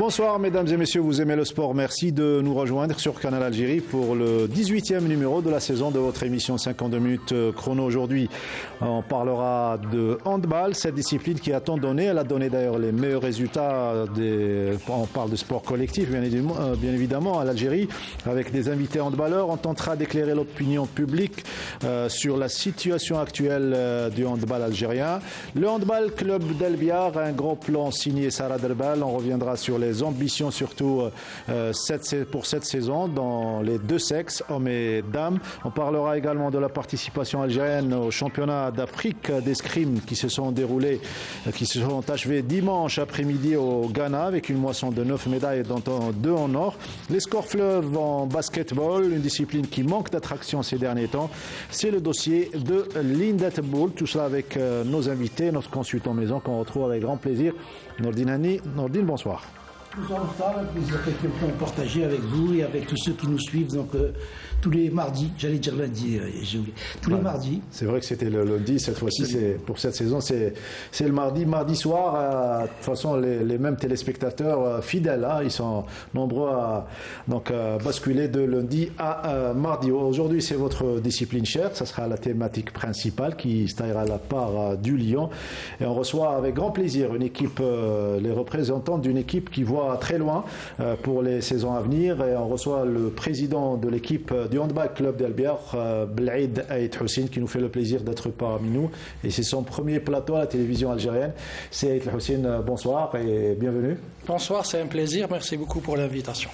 Bonsoir mesdames et messieurs, vous aimez le sport, merci de nous rejoindre sur Canal Algérie pour le 18e numéro de la saison de votre émission 52 minutes chrono. Aujourd'hui, on parlera de handball, cette discipline qui a tant donné, elle a donné d'ailleurs les meilleurs résultats, on parle de sport collectif bien évidemment à l'Algérie, avec des invités handballeurs. On tentera d'éclairer l'opinion publique sur la situation actuelle du handball algérien. Le handball club d'El-Biar, un gros plan signé Sarah Derbal, on reviendra sur les ambitions surtout pour cette saison dans les deux sexes, hommes et dames. On parlera également de la participation algérienne au championnat d'Afrique d'escrime qui se sont achevés dimanche après-midi au Ghana avec une moisson de 9 médailles dont 2 en or. Les scores fleuves en basketball, une discipline qui manque d'attraction ces derniers temps. C'est le dossier de Lindet Boul. Tout cela avec nos invités, notre consultant maison qu'on retrouve avec grand plaisir. Nordine Hani. Nordine, bonsoir. Bonsoir Mokhtar, un plaisir de partager avec vous et avec tous ceux qui nous suivent tous les mardis, j'allais dire lundi, j'ai oublié, les mardis. C'est vrai que c'était le lundi, cette fois-ci, pour cette saison, c'est le mardi soir. De toute façon, les mêmes téléspectateurs fidèles, ils sont nombreux à basculer de lundi à mardi. Aujourd'hui, c'est votre discipline chère, ça sera la thématique principale qui se taillera la part du Lion. Et on reçoit avec grand plaisir une équipe, les représentants d'une équipe qui voit très loin pour les saisons à venir. Et on reçoit le président de l'équipe du handball club d'El-Biar, Bel'aïd Aït Houssine, qui nous fait le plaisir d'être parmi nous. Et c'est son premier plateau à la télévision algérienne. C'est Aït Houssine, bonsoir et bienvenue. Bonsoir, c'est un plaisir. Merci beaucoup pour l'invitation.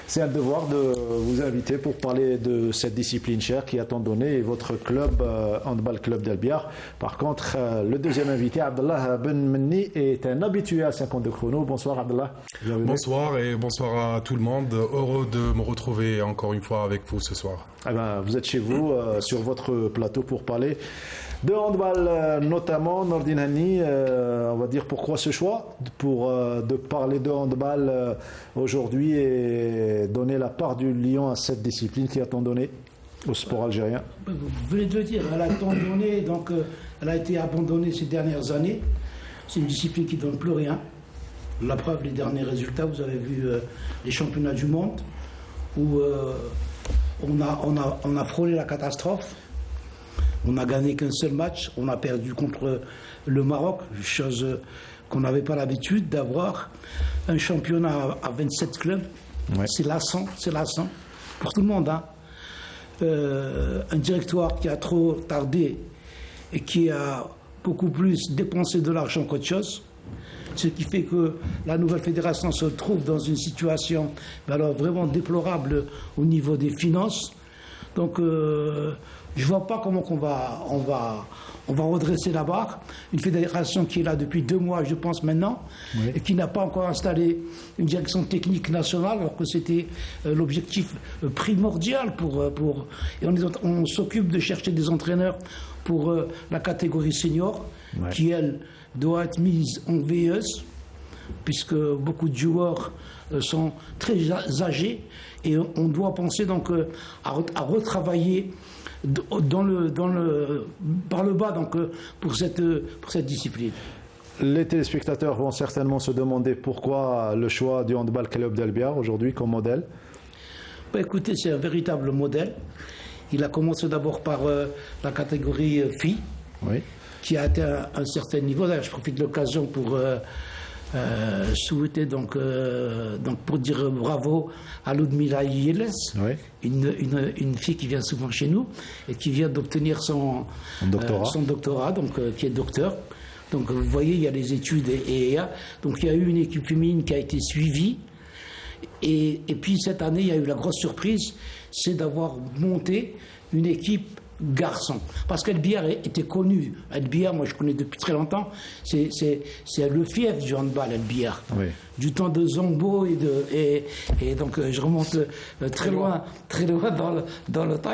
C'est un devoir de vous inviter pour parler de cette discipline chère qui a tant donné, et votre club, handball club d'El-Biar. Par contre, le deuxième invité, Abdallah Ben Menni, est un habitué à 52 chrono. Bonsoir Abdallah. Bienvenue. Bonsoir et bonsoir à tout le monde. Heureux de me retrouver encore une fois avec vous ce soir. Vous êtes chez vous, sur votre plateau pour parler de handball, notamment. Nordine Hani, on va dire pourquoi ce choix de parler de handball aujourd'hui et donner la part du lion à cette discipline qui a tant donné au sport algérien. Vous venez de le dire, elle a tant donné, elle a été abandonnée ces dernières années. C'est une discipline qui ne donne plus rien. La preuve, les derniers résultats, vous avez vu les championnats du monde où on a frôlé la catastrophe. On n'a gagné qu'un seul match, on a perdu contre le Maroc, chose qu'on n'avait pas l'habitude d'avoir. Un championnat à 27 clubs, ouais. C'est lassant pour tout le monde. Un directoire qui a trop tardé et qui a beaucoup plus dépensé de l'argent qu'autre chose. Ce qui fait que la nouvelle fédération se trouve dans une situation vraiment déplorable au niveau des finances. Donc, je ne vois pas comment on va redresser la barre. Une fédération qui est là depuis 2 mois, je pense maintenant, oui. Et qui n'a pas encore installé une direction technique nationale, alors que c'était l'objectif primordial et on s'occupe de chercher des entraîneurs pour la catégorie senior, ouais. Qui, elle, doit être mise en veilleuse, puisque beaucoup de joueurs sont très âgés, et on doit penser à retravailler par le bas pour cette discipline. Les téléspectateurs vont certainement se demander pourquoi le choix du handball club d'El-Biar aujourd'hui comme modèle. Écoutez, c'est un véritable modèle. Il a commencé d'abord par la catégorie filles, oui. Qui a atteint un certain niveau. D'ailleurs, je profite de l'occasion pour souhaiter pour dire bravo à Ludmila Yeles, oui. Une fille qui vient souvent chez nous et qui vient d'obtenir son doctorat, qui est docteur. Donc vous voyez, il y a les études donc il y a eu une équipe féminine qui a été suivie. Et puis cette année, il y a eu la grosse surprise, c'est d'avoir monté une équipe garçon. Parce qu'El-Biar était connu. El-Biar, moi je connais depuis très longtemps, c'est le fief du handball, El-Biar. Oui. Du temps de Zombo et donc je remonte très loin dans le temps.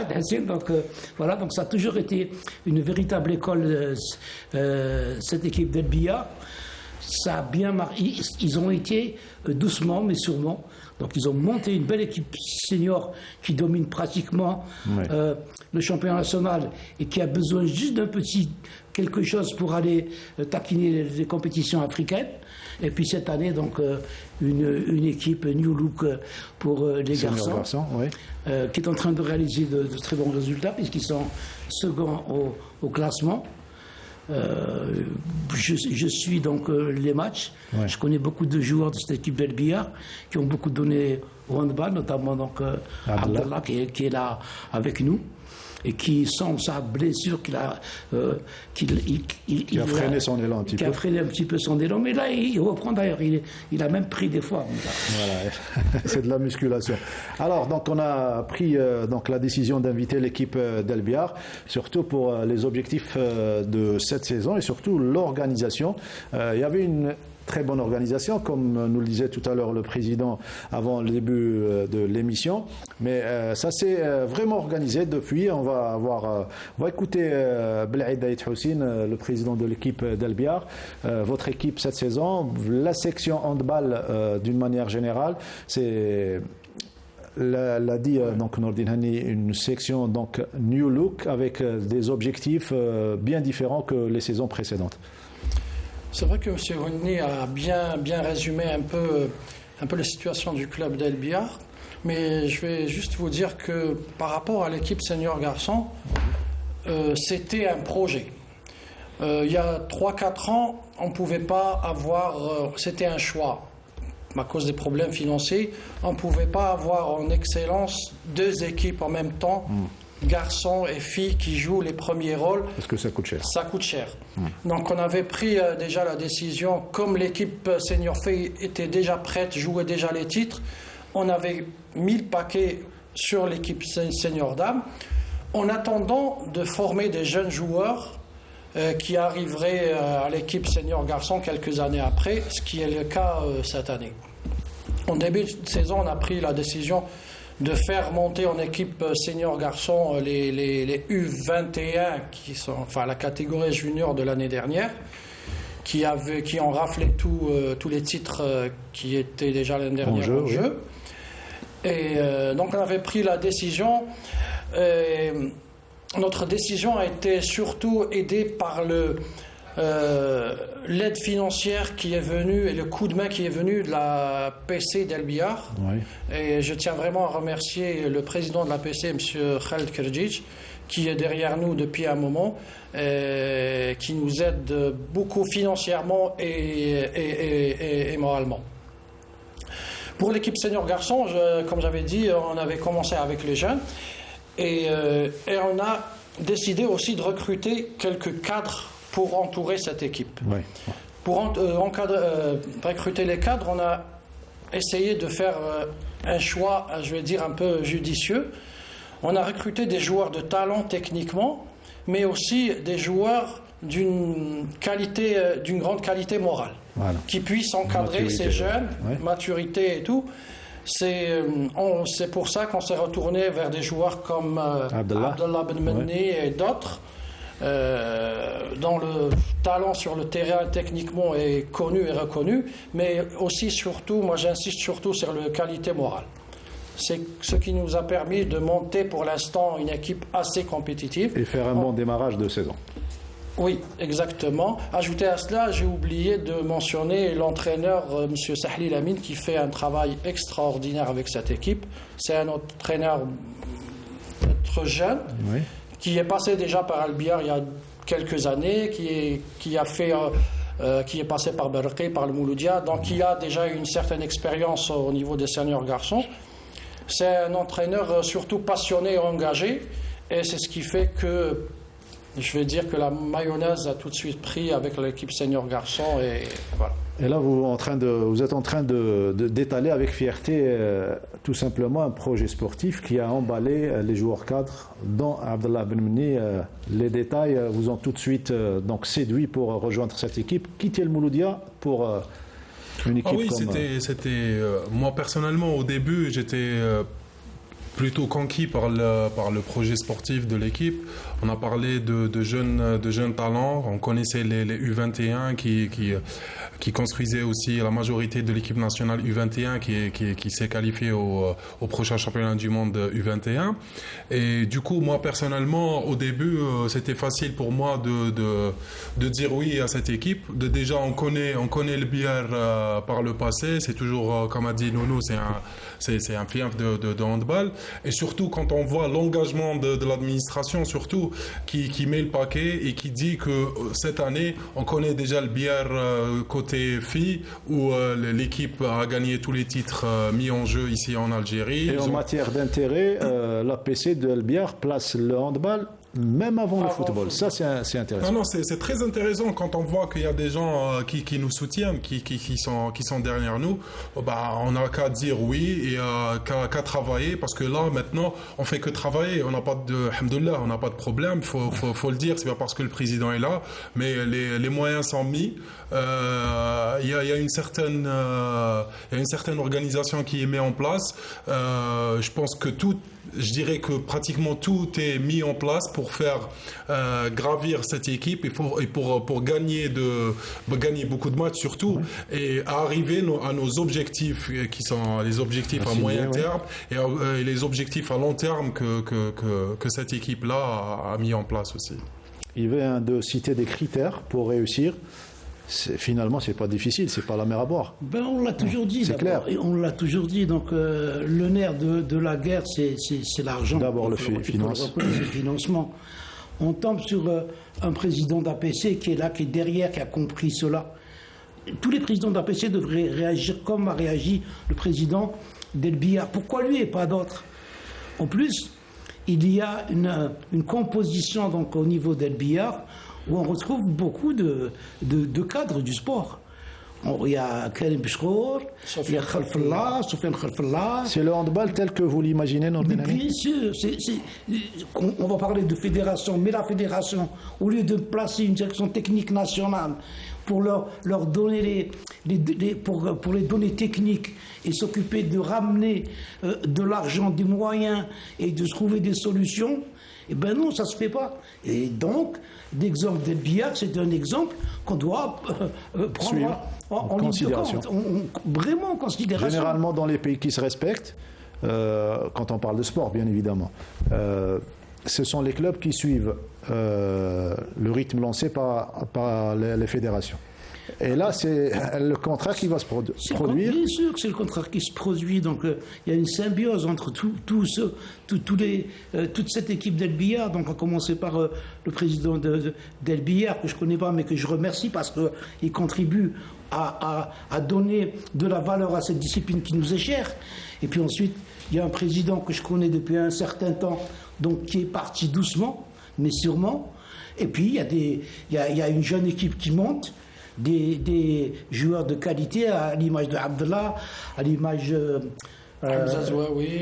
Donc voilà, donc ça a toujours été une véritable école, cette équipe d'El-Biar. Ça a bien marqué. Ils ont été doucement mais sûrement. Donc ils ont monté une belle équipe senior qui domine pratiquement le championnat national et qui a besoin juste d'un petit quelque chose pour aller taquiner les compétitions africaines. Et puis cette année, donc, une équipe New Look pour les garçons, oui. qui est en train de réaliser de très bons résultats, puisqu'ils sont seconds au classement. Je suis donc les matchs. Ouais. Je connais beaucoup de joueurs de cette équipe d'El Bihar qui ont beaucoup donné au handball, notamment donc Abdallah qui est là avec nous et qui, sans sa blessure, il a freiné son élan un petit peu. Qui a freiné un petit peu son élan, mais là il reprend d'ailleurs. Il a même pris des fois. Voilà, c'est de la musculation. Alors, donc on a pris donc la décision d'inviter l'équipe d'El Bihar, surtout pour les objectifs de cette saison et surtout l'organisation. Il y avait une très bonne organisation, comme nous le disait tout à l'heure le président avant le début de l'émission. Mais ça s'est vraiment organisé depuis. On va écouter Belhaïd Aït Houssine, le président de l'équipe d'El Bihar. Votre équipe cette saison, la section handball d'une manière générale, c'est... l'a dit donc Nordine Hani, une section donc New Look avec des objectifs bien différents que les saisons précédentes. C'est vrai que M. Houni a bien résumé un peu la situation du club d'El Bihar, mais je vais juste vous dire que par rapport à l'équipe senior garçon, c'était un projet. Il y a 3-4 ans, on ne pouvait pas avoir, c'était un choix. À cause des problèmes financiers, on ne pouvait pas avoir en excellence 2 équipes en même temps, garçons et filles qui jouent les premiers rôles. Parce que ça coûte cher. Ça coûte cher. Donc on avait pris déjà la décision, comme l'équipe senior filles était déjà prête, jouait déjà les titres, on avait mis le paquet sur l'équipe senior dames, en attendant de former des jeunes joueurs qui arriveraient à l'équipe senior garçon quelques années après, ce qui est le cas cette année. En début de saison, on a pris la décision de faire monter en équipe senior garçon les U21 qui sont enfin la catégorie junior de l'année dernière, qui ont raflé tous les titres qui étaient déjà l'année dernière en jeu. Et donc on avait pris la décision. Notre décision a été surtout aidée par l'aide financière qui est venue et le coup de main qui est venu de la PC d'El Bihar. Oui. Et je tiens vraiment à remercier le président de la PC, M. Khaled Kerjic, qui est derrière nous depuis un moment, qui nous aide beaucoup financièrement et moralement. Pour l'équipe senior garçon, comme j'avais dit, on avait commencé avec les jeunes et on a décidé aussi de recruter quelques cadres pour entourer cette équipe. Oui. Pour recruter les cadres, on a essayé de faire un choix, je vais dire, un peu judicieux. On a recruté des joueurs de talent techniquement, mais aussi des joueurs d'une grande qualité morale, voilà, qui puissent encadrer ces jeunes, maturité et tout. C'est pour ça qu'on s'est retourné vers des joueurs comme Abdallah Ben Menni et d'autres, dont le talent sur le terrain techniquement est connu et reconnu, mais aussi surtout, moi j'insiste surtout sur la qualité morale. C'est ce qui nous a permis de monter pour l'instant une équipe assez compétitive. Et faire un bon démarrage de saison. Oui, exactement. Ajouté à cela, j'ai oublié de mentionner l'entraîneur, M. Sahli Lamine, qui fait un travail extraordinaire avec cette équipe. C'est un entraîneur très jeune, oui, qui est passé déjà par Al Bihar il y a quelques années, qui est passé par Berqi, par le Mouloudia, donc qui a déjà une certaine expérience au niveau des seniors garçons. C'est un entraîneur surtout passionné et engagé, et c'est ce qui fait que je vais dire que la mayonnaise a tout de suite pris avec l'équipe senior garçon et voilà. Et là, vous êtes en train d'étaler avec fierté tout simplement un projet sportif qui a emballé les joueurs cadres, dont Abdallah Ben Menni. Les détails vous ont tout de suite donc séduit pour rejoindre cette équipe. Quitter le Mouloudia pour une équipe c'était moi personnellement au début j'étais plutôt conquis par le projet sportif de l'équipe. On a parlé de jeunes talents. On connaissait les U21 qui construisait aussi la majorité de l'équipe nationale U21 qui s'est qualifiée au prochain championnat du monde U21. Et du coup, moi personnellement, au début, c'était facile pour moi de dire oui à cette équipe. Déjà, on connaît le billard par le passé. C'est toujours, comme a dit Nounou, c'est un fief de handball. Et surtout, quand on voit l'engagement de l'administration, surtout, qui met le paquet et qui dit que cette année, on connaît déjà le billard côté filles, où l'équipe a gagné tous les titres mis en jeu ici en Algérie. Et en matière d'intérêt, l'APC de El Biar place le handball même avant le football. Ça, c'est intéressant. Non, c'est très intéressant quand on voit qu'il y a des gens qui nous soutiennent, qui sont derrière nous. Bah, on n'a qu'à dire oui et qu'à travailler, parce que là, maintenant, on fait que travailler. On n'a pas alhamdoulilah, on n'a pas de problème. Faut le dire, c'est pas parce que le président est là, mais les moyens sont mis. Il y a une certaine organisation qui est mise en place. Je pense que je dirais que pratiquement tout est mis en place pour faire gravir cette équipe et pour gagner beaucoup de matchs surtout, et à arriver à nos objectifs qui sont les objectifs à moyen terme et les objectifs à long terme que cette équipe-là a mis en place aussi. Il vient de citer des critères pour réussir. Finalement, c'est pas difficile, c'est pas la mer à boire. Ben, on l'a toujours dit. C'est clair. On l'a toujours dit. Donc, le nerf de la guerre, c'est l'argent. D'abord le financement. On tombe sur un président d'APC qui est là, qui est derrière, qui a compris cela. Tous les présidents d'APC devraient réagir comme a réagi le président d'El Biar. Pourquoi lui et pas d'autres? En plus, il y a une composition donc au niveau d'El Biar où on retrouve beaucoup de cadres du sport. Il y a Karim Bishkour, il y a Khalfallah, Soufiane Khalfallah. C'est le handball tel que vous l'imaginez, notre ami? Bien sûr. On va parler de fédération, mais la fédération, au lieu de placer une direction technique nationale pour leur donner pour les données techniques et s'occuper de ramener de l'argent, des moyens et de trouver des solutions, eh ben non, ça ne se fait pas. Et donc, l'exemple d'El Biar, c'est un exemple qu'on doit prendre en considération. Vraiment en considération. Généralement, dans les pays qui se respectent, quand on parle de sport, bien évidemment, ce sont les clubs qui suivent le rythme lancé par les fédérations. Et là, c'est le contrat qui va se produire. Bien sûr que c'est le contrat qui se produit. Donc, il y a une symbiose entre toute cette équipe d'El Biar. Donc, à commencer par le président d'El Biar, que je ne connais pas, mais que je remercie parce qu'il contribue à donner de la valeur à cette discipline qui nous est chère. Et puis ensuite, il y a un président que je connais depuis un certain temps, donc qui est parti doucement, mais sûrement. Et puis, il y a une jeune équipe qui monte. Des joueurs de qualité à l'image de Abdallah, à l'image Hamza Zouaoui,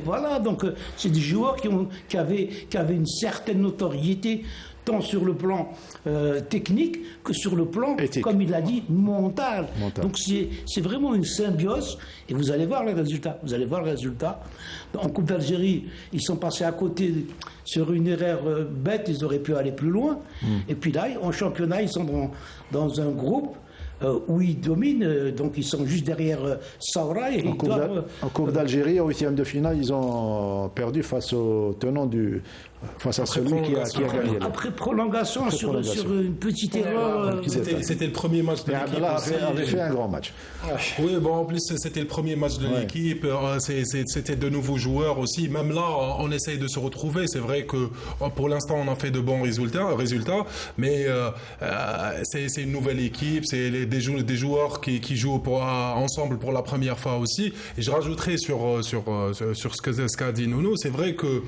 voilà, donc c'est des joueurs qui avaient une certaine notoriété tant sur le plan technique que sur le plan, éthique, comme il a dit, mental. Donc c'est vraiment une symbiose et vous allez voir les résultats. En Coupe d'Algérie, ils sont passés à côté sur une erreur bête, ils auraient pu aller plus loin. Et puis là, en championnat, ils sont dans un groupe où ils dominent, donc ils sont juste derrière Saoura. En Coupe d'Algérie, au 8e de finale, ils ont perdu face au tenant face à celui qui a gagné. Après prolongation, sur une petite erreur. C'était le premier match de l'équipe. Abdallah avait fait un grand match. Oui, bon, en plus, c'était le premier match de l'équipe. C'était de nouveaux joueurs aussi. Même là, on essaye de se retrouver. C'est vrai que pour l'instant, on a fait de bons résultats, mais c'est une nouvelle équipe. C'est des joueurs qui jouent ensemble pour la première fois aussi. Et je rajouterai sur ce qu'a dit Nounou. C'est vrai que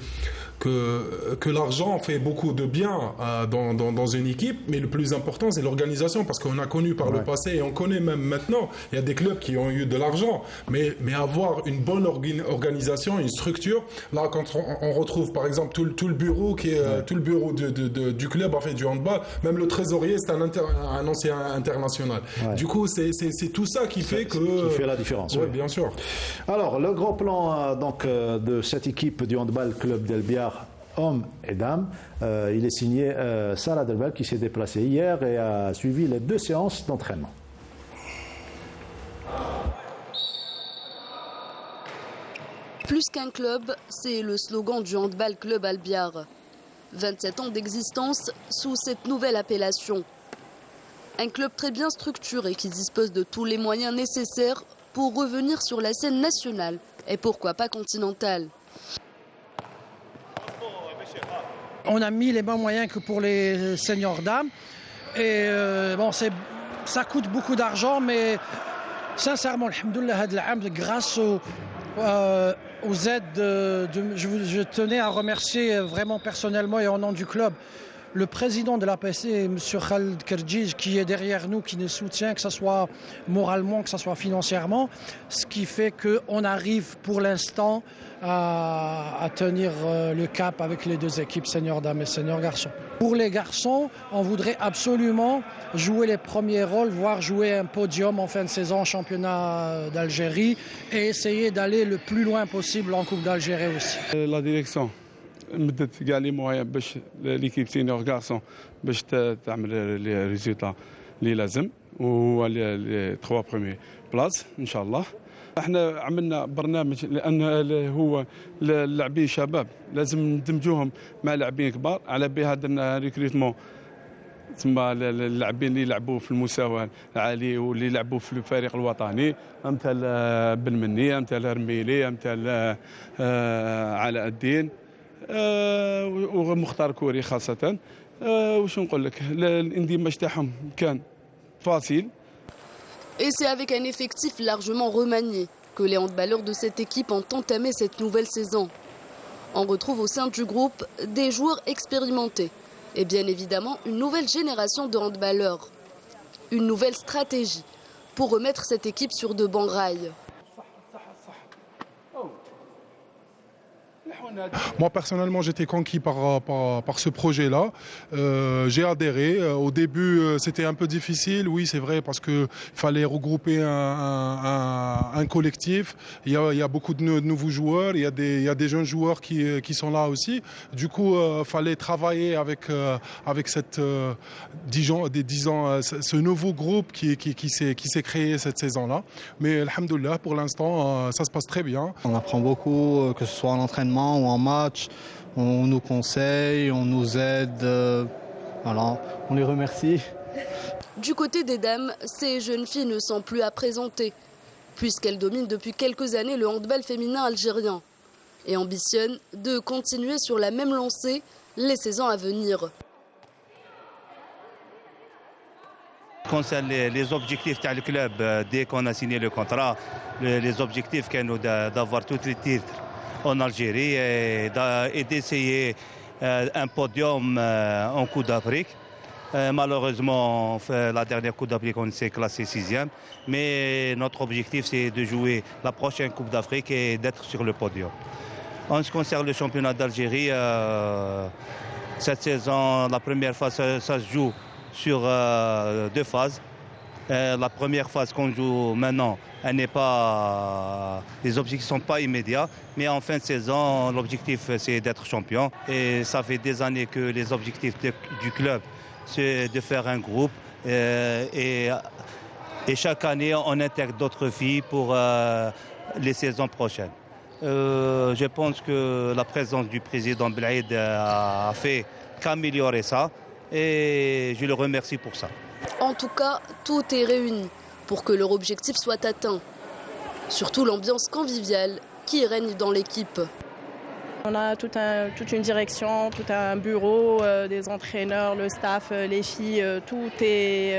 l'argent fait beaucoup de bien dans une équipe, mais le plus important, c'est l'organisation, parce qu'on a connu par le passé, et on connaît même maintenant, il y a des clubs qui ont eu de l'argent, mais avoir une bonne organisation, une structure, là, quand on retrouve, par exemple, tout le bureau tout le bureau du club, en fait, du handball, même le trésorier, c'est un ancien international. Du coup, c'est tout ça qui fait la différence. Oui, bien sûr. Alors, le grand plan de cette équipe du handball club d'El Biar hommes et dames. Il est signé Salah Delbel qui s'est déplacé hier et a suivi les 2 séances d'entraînement. Plus qu'un club, c'est le slogan du Handball Club Albiar. 27 ans d'existence sous cette nouvelle appellation. Un club très bien structuré qui dispose de tous les moyens nécessaires pour revenir sur la scène nationale et pourquoi pas continentale. On a mis les mêmes moyens que pour les seniors dames. Et ça coûte beaucoup d'argent, mais sincèrement, alhamdoulilah, grâce aux aides, je tenais à remercier vraiment personnellement et au nom du club le président de l'APC, M. Khaled Kerdjij, qui est derrière nous, qui nous soutient, que ce soit moralement, que ce soit financièrement, ce qui fait qu'on arrive pour l'instant à tenir le cap avec les 2 équipes, seniors dames et seniors garçons. Pour les garçons, on voudrait absolument jouer les premiers rôles, voire jouer un podium en fin de saison en championnat d'Algérie et essayer d'aller le plus loin possible en Coupe d'Algérie aussi. La direction مدت كاع لي موان باش ليكيب سينيور غارسون باش تعمل لي ريزولتا اللي لازم ولي 3 بروميي بلاص ان شاء الله. احنا عملنا برنامج لان هو اللاعبين شباب لازم ندمجوهم مع لاعبين كبار، على بها درنا ريكروتمون تما اللاعبين اللي يلعبوا في المستوى العالي واللي يلعبوا في الفريق الوطني، امثال بن مني، امثال رميلي، امثال علاء الدين ومختار كوري خاصة. وش نقول لك، الاندماج تاعهم كان فاصل. Et c'est avec un effectif largement remanié que les handballeurs de cette équipe ont entamé cette nouvelle saison. On retrouve au sein du groupe des joueurs expérimentés et bien évidemment une nouvelle génération de handballeurs. Une nouvelle stratégie pour remettre cette équipe sur de bons rails. Moi personnellement j'étais conquis par ce projet-là. J'ai adhéré. Au début c'était un peu difficile, oui c'est vrai, parce qu'il fallait regrouper un collectif. Il y a beaucoup de nouveaux joueurs, il y a des jeunes joueurs qui sont là aussi. Du coup fallait travailler avec cette, ce nouveau groupe qui s'est créé cette saison-là. Mais alhamdoulilah, pour l'instant ça se passe très bien. On apprend beaucoup, que ce soit en entraînement ou en match, on nous conseille, on nous aide, voilà, on les remercie. Du côté des dames, ces jeunes filles ne sont plus à présenter, puisqu'elles dominent depuis quelques années le handball féminin algérien et ambitionnent de continuer sur la même lancée les saisons à venir. Concernant les objectifs du club, dès qu'on a signé le contrat, les objectifs d'avoir tous les titres en Algérie et d'essayer un podium en Coupe d'Afrique. Malheureusement, la dernière Coupe d'Afrique, on s'est classé 6e. Mais notre objectif, c'est de jouer la prochaine Coupe d'Afrique et d'être sur le podium. En ce qui concerne le championnat d'Algérie, cette saison, la première phase, ça se joue sur 2 phases. La première phase qu'on joue maintenant, les objectifs ne sont pas immédiats, mais en fin de saison, l'objectif c'est d'être champion. Et ça fait des années que les objectifs du club, c'est de faire un groupe. Et chaque année, on intègre d'autres filles pour les saisons prochaines. Je pense que la présence du président Belaïd a fait qu'améliorer ça. Et je le remercie pour ça. En tout cas, tout est réuni pour que leur objectif soit atteint. Surtout l'ambiance conviviale qui règne dans l'équipe. On a toute une direction, tout un bureau, des entraîneurs, le staff, les filles, tout est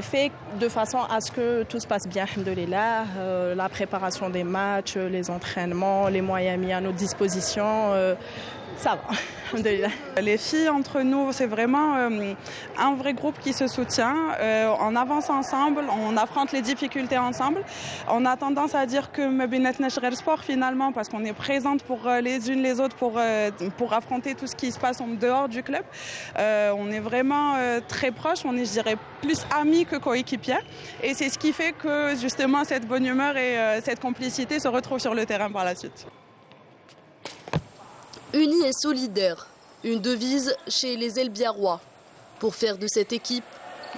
fait de façon à ce que tout se passe bien, alhamdoulilah. La préparation des matchs, les entraînements, les moyens mis à notre disposition, ça va. Les filles entre nous, c'est vraiment un vrai groupe qui se soutient. On avance ensemble, on affronte les difficultés ensemble. On a tendance à dire que Mabinetna Shghar Sport finalement, parce qu'on est présente pour les unes les autres pour affronter tout ce qui se passe en dehors du club. On est vraiment très proches, on est, je dirais, plus amis que coéquipiers. Et c'est ce qui fait que justement cette bonne humeur et cette complicité se retrouvent sur le terrain par la suite. Unis et solidaires, une devise chez les El Biarrois, pour faire de cette équipe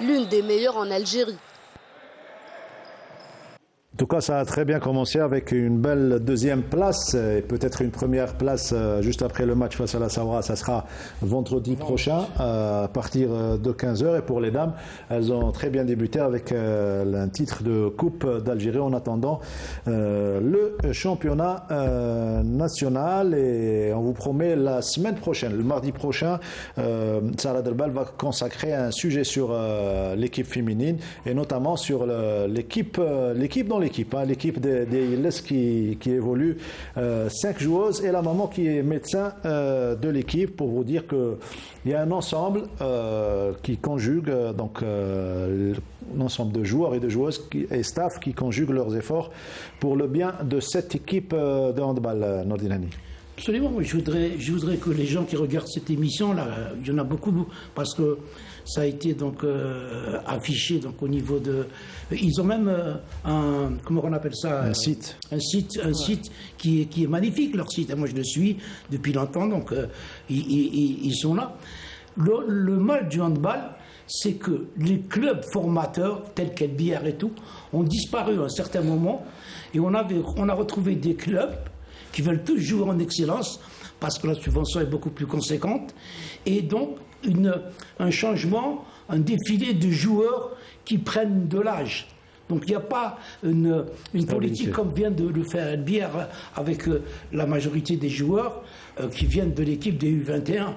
l'une des meilleures en Algérie. En tout cas, ça a très bien commencé avec une belle deuxième place et peut-être une première place juste après le match face à la Sawra. Ça sera vendredi prochain à partir de 15h. Et pour les dames, elles ont très bien débuté avec un titre de Coupe d'Algérie en attendant le championnat national. Et on vous promet la semaine prochaine, le mardi prochain, Sarah Delbal va consacrer un sujet sur l'équipe féminine et notamment sur l'équipe dans l'équipe des Illes qui évolue 5 joueuses et la maman qui est médecin de l'équipe pour vous dire qu'il y a un ensemble qui conjugue donc un ensemble de joueurs et de joueuses et staff qui conjuguent leurs efforts pour le bien de cette équipe de handball, Nordinani. Absolument, oui. Je voudrais que les gens qui regardent cette émission-là, il y en a beaucoup, parce que ça a été donc affiché donc au niveau de. Ils ont même un, comment on appelle ça, un site qui est magnifique, leur site. Moi je le suis depuis longtemps, donc ils sont là. Le mal du handball, c'est que les clubs formateurs tels qu'El Biar et tout ont disparu à un certain moment, et on a retrouvé des clubs qui veulent tous jouer en excellence parce que la subvention est beaucoup plus conséquente, et donc un changement, un défilé de joueurs qui prennent de l'âge. Donc il n'y a pas une politique comme vient de le faire El Biar avec la majorité des joueurs qui viennent de l'équipe des U21.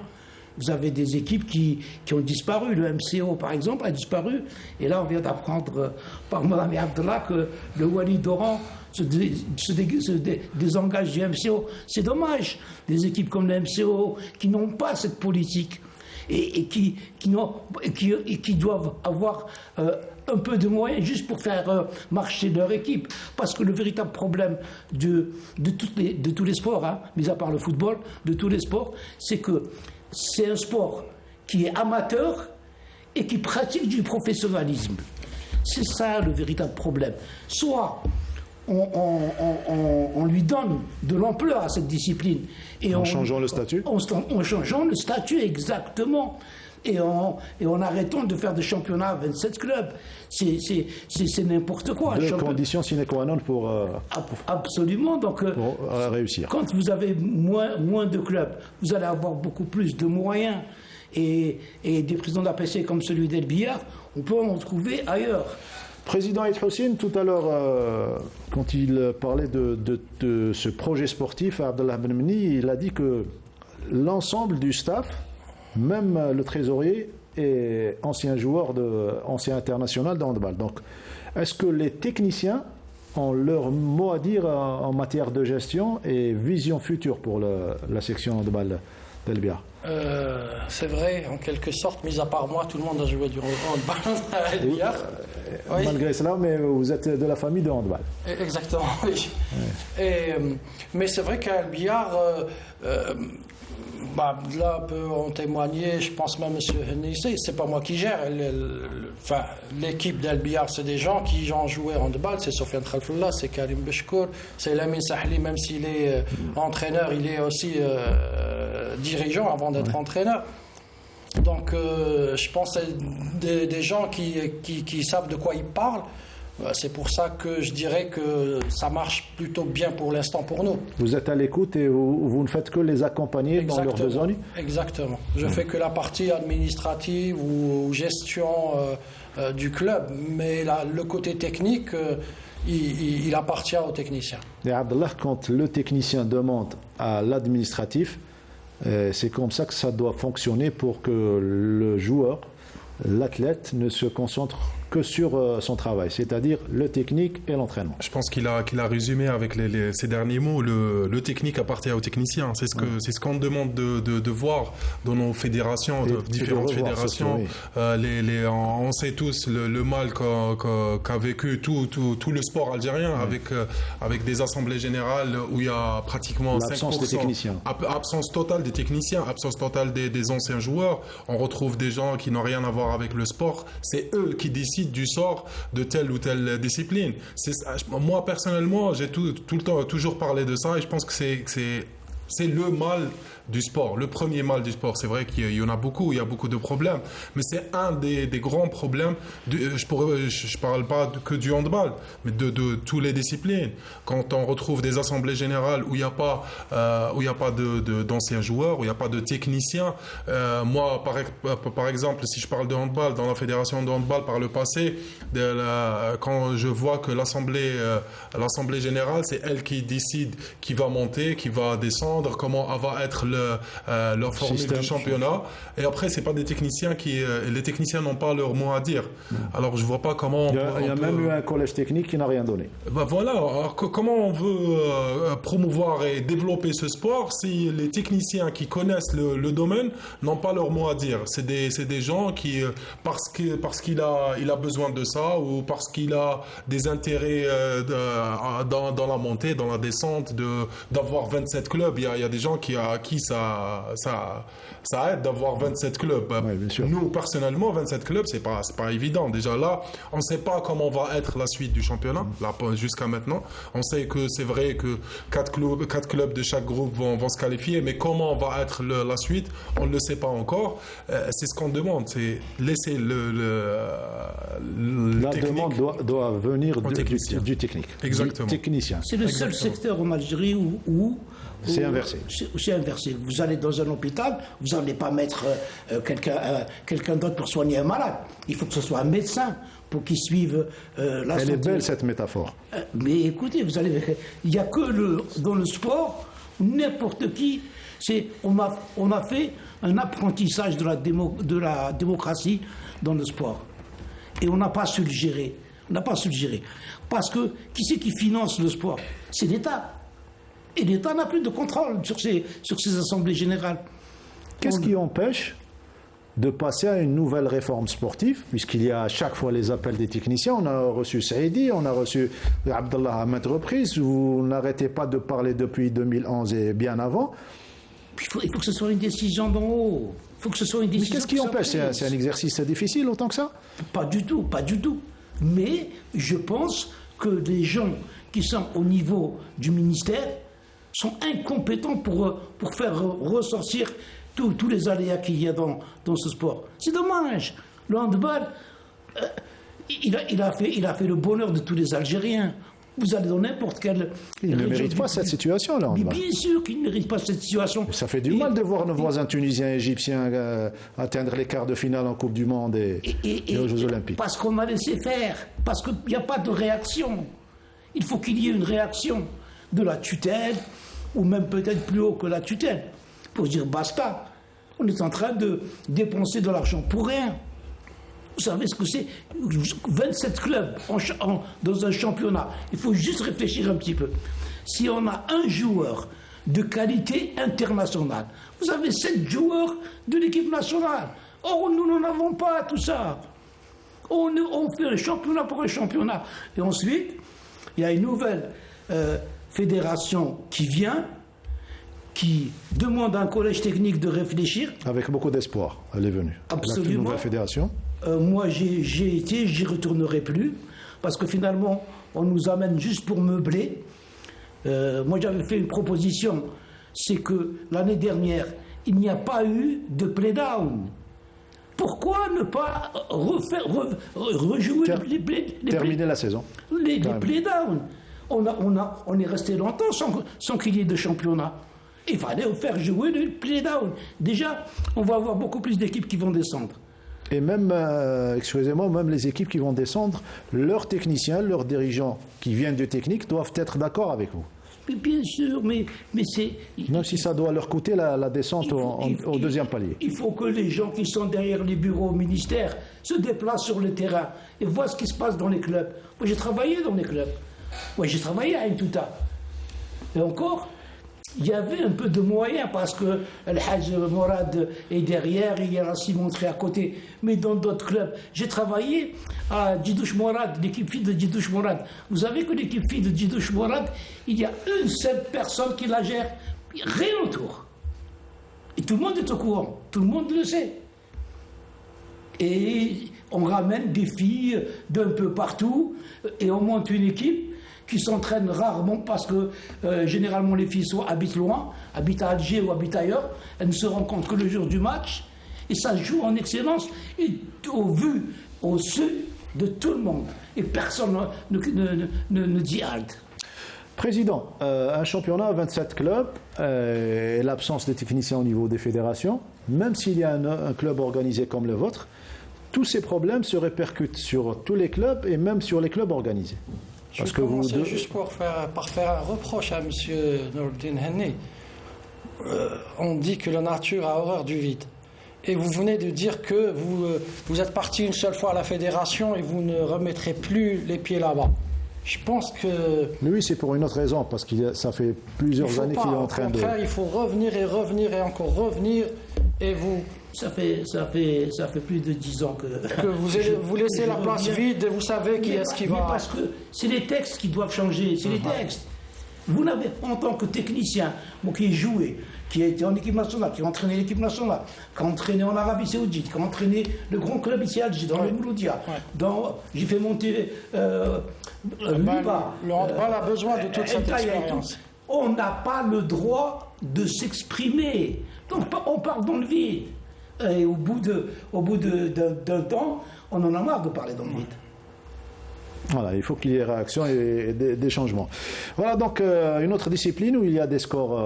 Vous avez des équipes qui ont disparu. Le MCO, par exemple, a disparu. Et là, on vient d'apprendre par Mme Abdallah que le Walid Oran se désengage du MCO. C'est dommage. Des équipes comme le MCO qui n'ont pas cette politique et qui doivent avoir un peu de moyens juste pour faire marcher leur équipe. Parce que le véritable problème de tous les sports, mis à part le football, de tous les sports, c'est que c'est un sport qui est amateur et qui pratique du professionnalisme. C'est ça le véritable problème. Soit on lui donne de l'ampleur à cette discipline. Et en changeant le statut ? En changeant le statut, exactement. Et en arrêtant de faire des championnats à 27 clubs. C'est n'importe quoi. Deux conditions sine qua non pour absolument. Donc, pour réussir. Quand vous avez moins de clubs, vous allez avoir beaucoup plus de moyens. Et des présidents d'APC comme celui d'El Biar, on peut en trouver ailleurs. Président Aït Houssine, tout à l'heure, quand il parlait de ce projet sportif, Abdallah Ben Mni, il a dit que l'ensemble du staff, même le trésorier, est ancien joueur, ancien international de handball. Donc, est-ce que les techniciens ont leur mot à dire en matière de gestion et vision future pour la section handball d'El Biar? C'est vrai, en quelque sorte, mis à part moi, tout le monde a joué du handball à El Biar. Oui. Malgré cela, mais vous êtes de la famille de handball. Exactement, oui. Oui. Mais c'est vrai qu'à El Biar, là peut en témoigner, je pense même M. Hennissé, c'est pas moi qui gère. L'équipe d'El Biar, c'est des gens qui ont joué en handball, c'est Sofiane Khalfoullah, c'est Karim Beshkour, c'est Lamine Sahli, même s'il est entraîneur, il est aussi dirigeant avant d'être entraîneur. Donc je pense que c'est des gens qui savent de quoi ils parlent. C'est pour ça que je dirais que ça marche plutôt bien pour l'instant pour nous. Vous êtes à l'écoute et vous ne faites que les accompagner dans leurs besoins? Exactement. Je fais que la partie administrative ou gestion du club, mais le côté technique, il appartient aux techniciens. Et Abdallah, quand le technicien demande à l'administratif, c'est comme ça que ça doit fonctionner pour que le joueur, l'athlète, ne se concentre que sur son travail, c'est-à-dire le technique et l'entraînement. Je pense qu'il a résumé avec ces derniers mots. Le technique appartient aux techniciens. C'est ce qu'on demande de voir dans nos fédérations, différentes fédérations. On sait tous le mal qu'a vécu tout le sport algérien avec des assemblées générales où il y a pratiquement l'absence 5%. Des techniciens. Absence totale des techniciens, absence totale des anciens joueurs. On retrouve des gens qui n'ont rien à voir avec le sport. C'est eux qui décident du sort de telle ou telle discipline. Moi, personnellement, j'ai tout le temps toujours parlé de ça et je pense que c'est C'est le mal du sport, le premier mal du sport. C'est vrai qu'il y en a beaucoup, il y a beaucoup de problèmes, mais c'est un des grands problèmes. Je parle pas que du handball, mais de toutes les disciplines. Quand on retrouve des assemblées générales où il n'y a pas, d'anciens joueurs, où il n'y a pas de techniciens. Moi, par exemple, si je parle de handball, dans la fédération de handball par le passé, quand je vois que l'assemblée générale, c'est elle qui décide qui va monter, qui va descendre, comment va être leur formule du championnat. Et après, c'est pas des techniciens les techniciens n'ont pas leur mot à dire. Alors, je vois pas comment. Il y a même eu un collège technique qui n'a rien donné. Voilà. Alors, comment on veut promouvoir et développer ce sport si les techniciens qui connaissent le domaine n'ont pas leur mot à dire? C'est des gens qui, parce qu'il a besoin de ça, ou parce qu'il a des intérêts dans la montée, dans la descente, d'avoir 27 clubs. Il y a des gens à qui ça aide d'avoir 27 clubs. Oui, nous, personnellement, 27 clubs, c'est pas évident. Déjà là, on ne sait pas comment va être la suite du championnat, là, jusqu'à maintenant. On sait que c'est vrai que 4 clubs de chaque groupe vont se qualifier, mais comment va être la suite, on ne le sait pas encore. C'est ce qu'on demande, c'est laisser la demande doit venir du technique. Exactement. Du technicien. C'est le seul secteur en Algérie où c'est inversé. C'est inversé. Vous allez dans un hôpital, vous n'allez pas mettre quelqu'un d'autre pour soigner un malade. Il faut que ce soit un médecin pour qu'il suive la santé. Elle est belle, cette métaphore. Mais écoutez, il n'y a que dans le sport, n'importe qui. On a fait un apprentissage de la démocratie dans le sport. Et on n'a pas su le gérer. Parce que qui c'est qui finance le sport? C'est l'État. Et l'État n'a plus de contrôle sur ces assemblées générales. Qu'est-ce qui empêche de passer à une nouvelle réforme sportive, puisqu'il y a à chaque fois les appels des techniciens? On a reçu Saïdi, on a reçu Abdallah à maintes reprises, vous n'arrêtez pas de parler depuis 2011 et bien avant. Il faut que ce soit une décision d'en haut. Mais qu'est-ce qui empêche? C'est un exercice difficile autant que ça? Pas du tout. Mais je pense que les gens qui sont au niveau du ministère sont incompétents pour faire ressortir tous les aléas qu'il y a dans ce sport. C'est dommage. Le handball, il a fait le bonheur de tous les Algériens. Vous allez dans n'importe quelle... Il ne mérite pas cette situation, là. Mais bien sûr qu'il ne mérite pas cette situation. Mais ça fait du mal de voir nos voisins tunisiens et égyptiens atteindre les quarts de finale en Coupe du Monde et aux Jeux Olympiques. Parce qu'on a laissé faire. Parce qu'il n'y a pas de réaction. Il faut qu'il y ait une réaction de la tutelle, ou même peut-être plus haut que la tutelle, pour dire basta. On est en train de dépenser de l'argent pour rien. Vous savez ce que c'est? 27 clubs dans un championnat. Il faut juste réfléchir un petit peu. Si on a un joueur de qualité internationale, vous avez 7 joueurs de l'équipe nationale. Or, nous n'en avons pas tout ça. On fait un championnat pour un championnat. Et ensuite, il y a une nouvelle fédération qui vient, qui demande à un collège technique de réfléchir. Avec beaucoup d'espoir, elle est venue. Absolument. La nouvelle fédération. Moi, j'y été, j'y retournerai plus, parce que finalement, on nous amène juste pour meubler. Moi, j'avais fait une proposition, c'est que l'année dernière, il n'y a pas eu de play-down. Pourquoi ne pas rejouer terminer la saison. Les play-down. On est resté longtemps sans qu'il y ait de championnat. Il fallait faire jouer le play-down. Déjà, on va avoir beaucoup plus d'équipes qui vont descendre. Et même, excusez-moi, même les équipes qui vont descendre, leurs techniciens, leurs dirigeants qui viennent de technique doivent être d'accord avec vous. Mais bien sûr, mais c'est... Même si ça doit leur coûter la descente au deuxième palier. Il faut que les gens qui sont derrière les bureaux au ministère se déplacent sur le terrain et voient ce qui se passe dans les clubs. Moi, j'ai travaillé dans les clubs. Moi, j'ai travaillé à Intouta. Et encore, il y avait un peu de moyens parce que le Hajj Mourad est derrière, il y a Rassi montré à côté. Mais dans d'autres clubs, j'ai travaillé à Djidouche Mourad, l'équipe fille de Djidouche Mourad. Vous savez que l'équipe fille de Djidouche Mourad, il y a une seule personne qui la gère, rien autour. Et tout le monde est au courant, tout le monde le sait. Et on ramène des filles d'un peu partout et on monte une équipe qui s'entraînent rarement parce que généralement les filles habitent loin, habitent à Alger ou habitent ailleurs. Elles ne se rencontrent que le jour du match. Et ça joue en excellence et au su de tout le monde. Et personne ne dit halte. Président, un championnat, 27 clubs, et l'absence de techniciens au niveau des fédérations, même s'il y a un club organisé comme le vôtre, tous ces problèmes se répercutent sur tous les clubs et même sur les clubs organisés. Parce que vous deux... juste pour faire un reproche à M. Noureddin Henni. On dit que la nature a horreur du vide. Et vous venez de dire que vous êtes parti une seule fois à la fédération et vous ne remettrez plus les pieds là-bas. Je pense que... Mais oui, c'est pour une autre raison, parce que ça fait plusieurs années qu'il est en train de... Il faut revenir et revenir et encore revenir, et vous... Ça fait plus de 10 ans que vous laissez la place vide, vous savez qui est-ce qui va... Parce que c'est les textes qui doivent changer, c'est les textes. Vous n'avez pas en tant que technicien, qui est joué, qui a été en équipe nationale, qui a entraîné l'équipe nationale, qui a entraîné en Arabie Saoudite, qui a entraîné le grand club ici à Alger, dans le Mouloudia. J'ai fait monter le handball a besoin de toute cette expérience. On n'a pas le droit de s'exprimer. Donc on parle dans le vide. Et au bout d'un temps, on en a marre de parler dans le vide. Voilà, il faut qu'il y ait réaction et des changements. Voilà donc une autre discipline où il y a des scores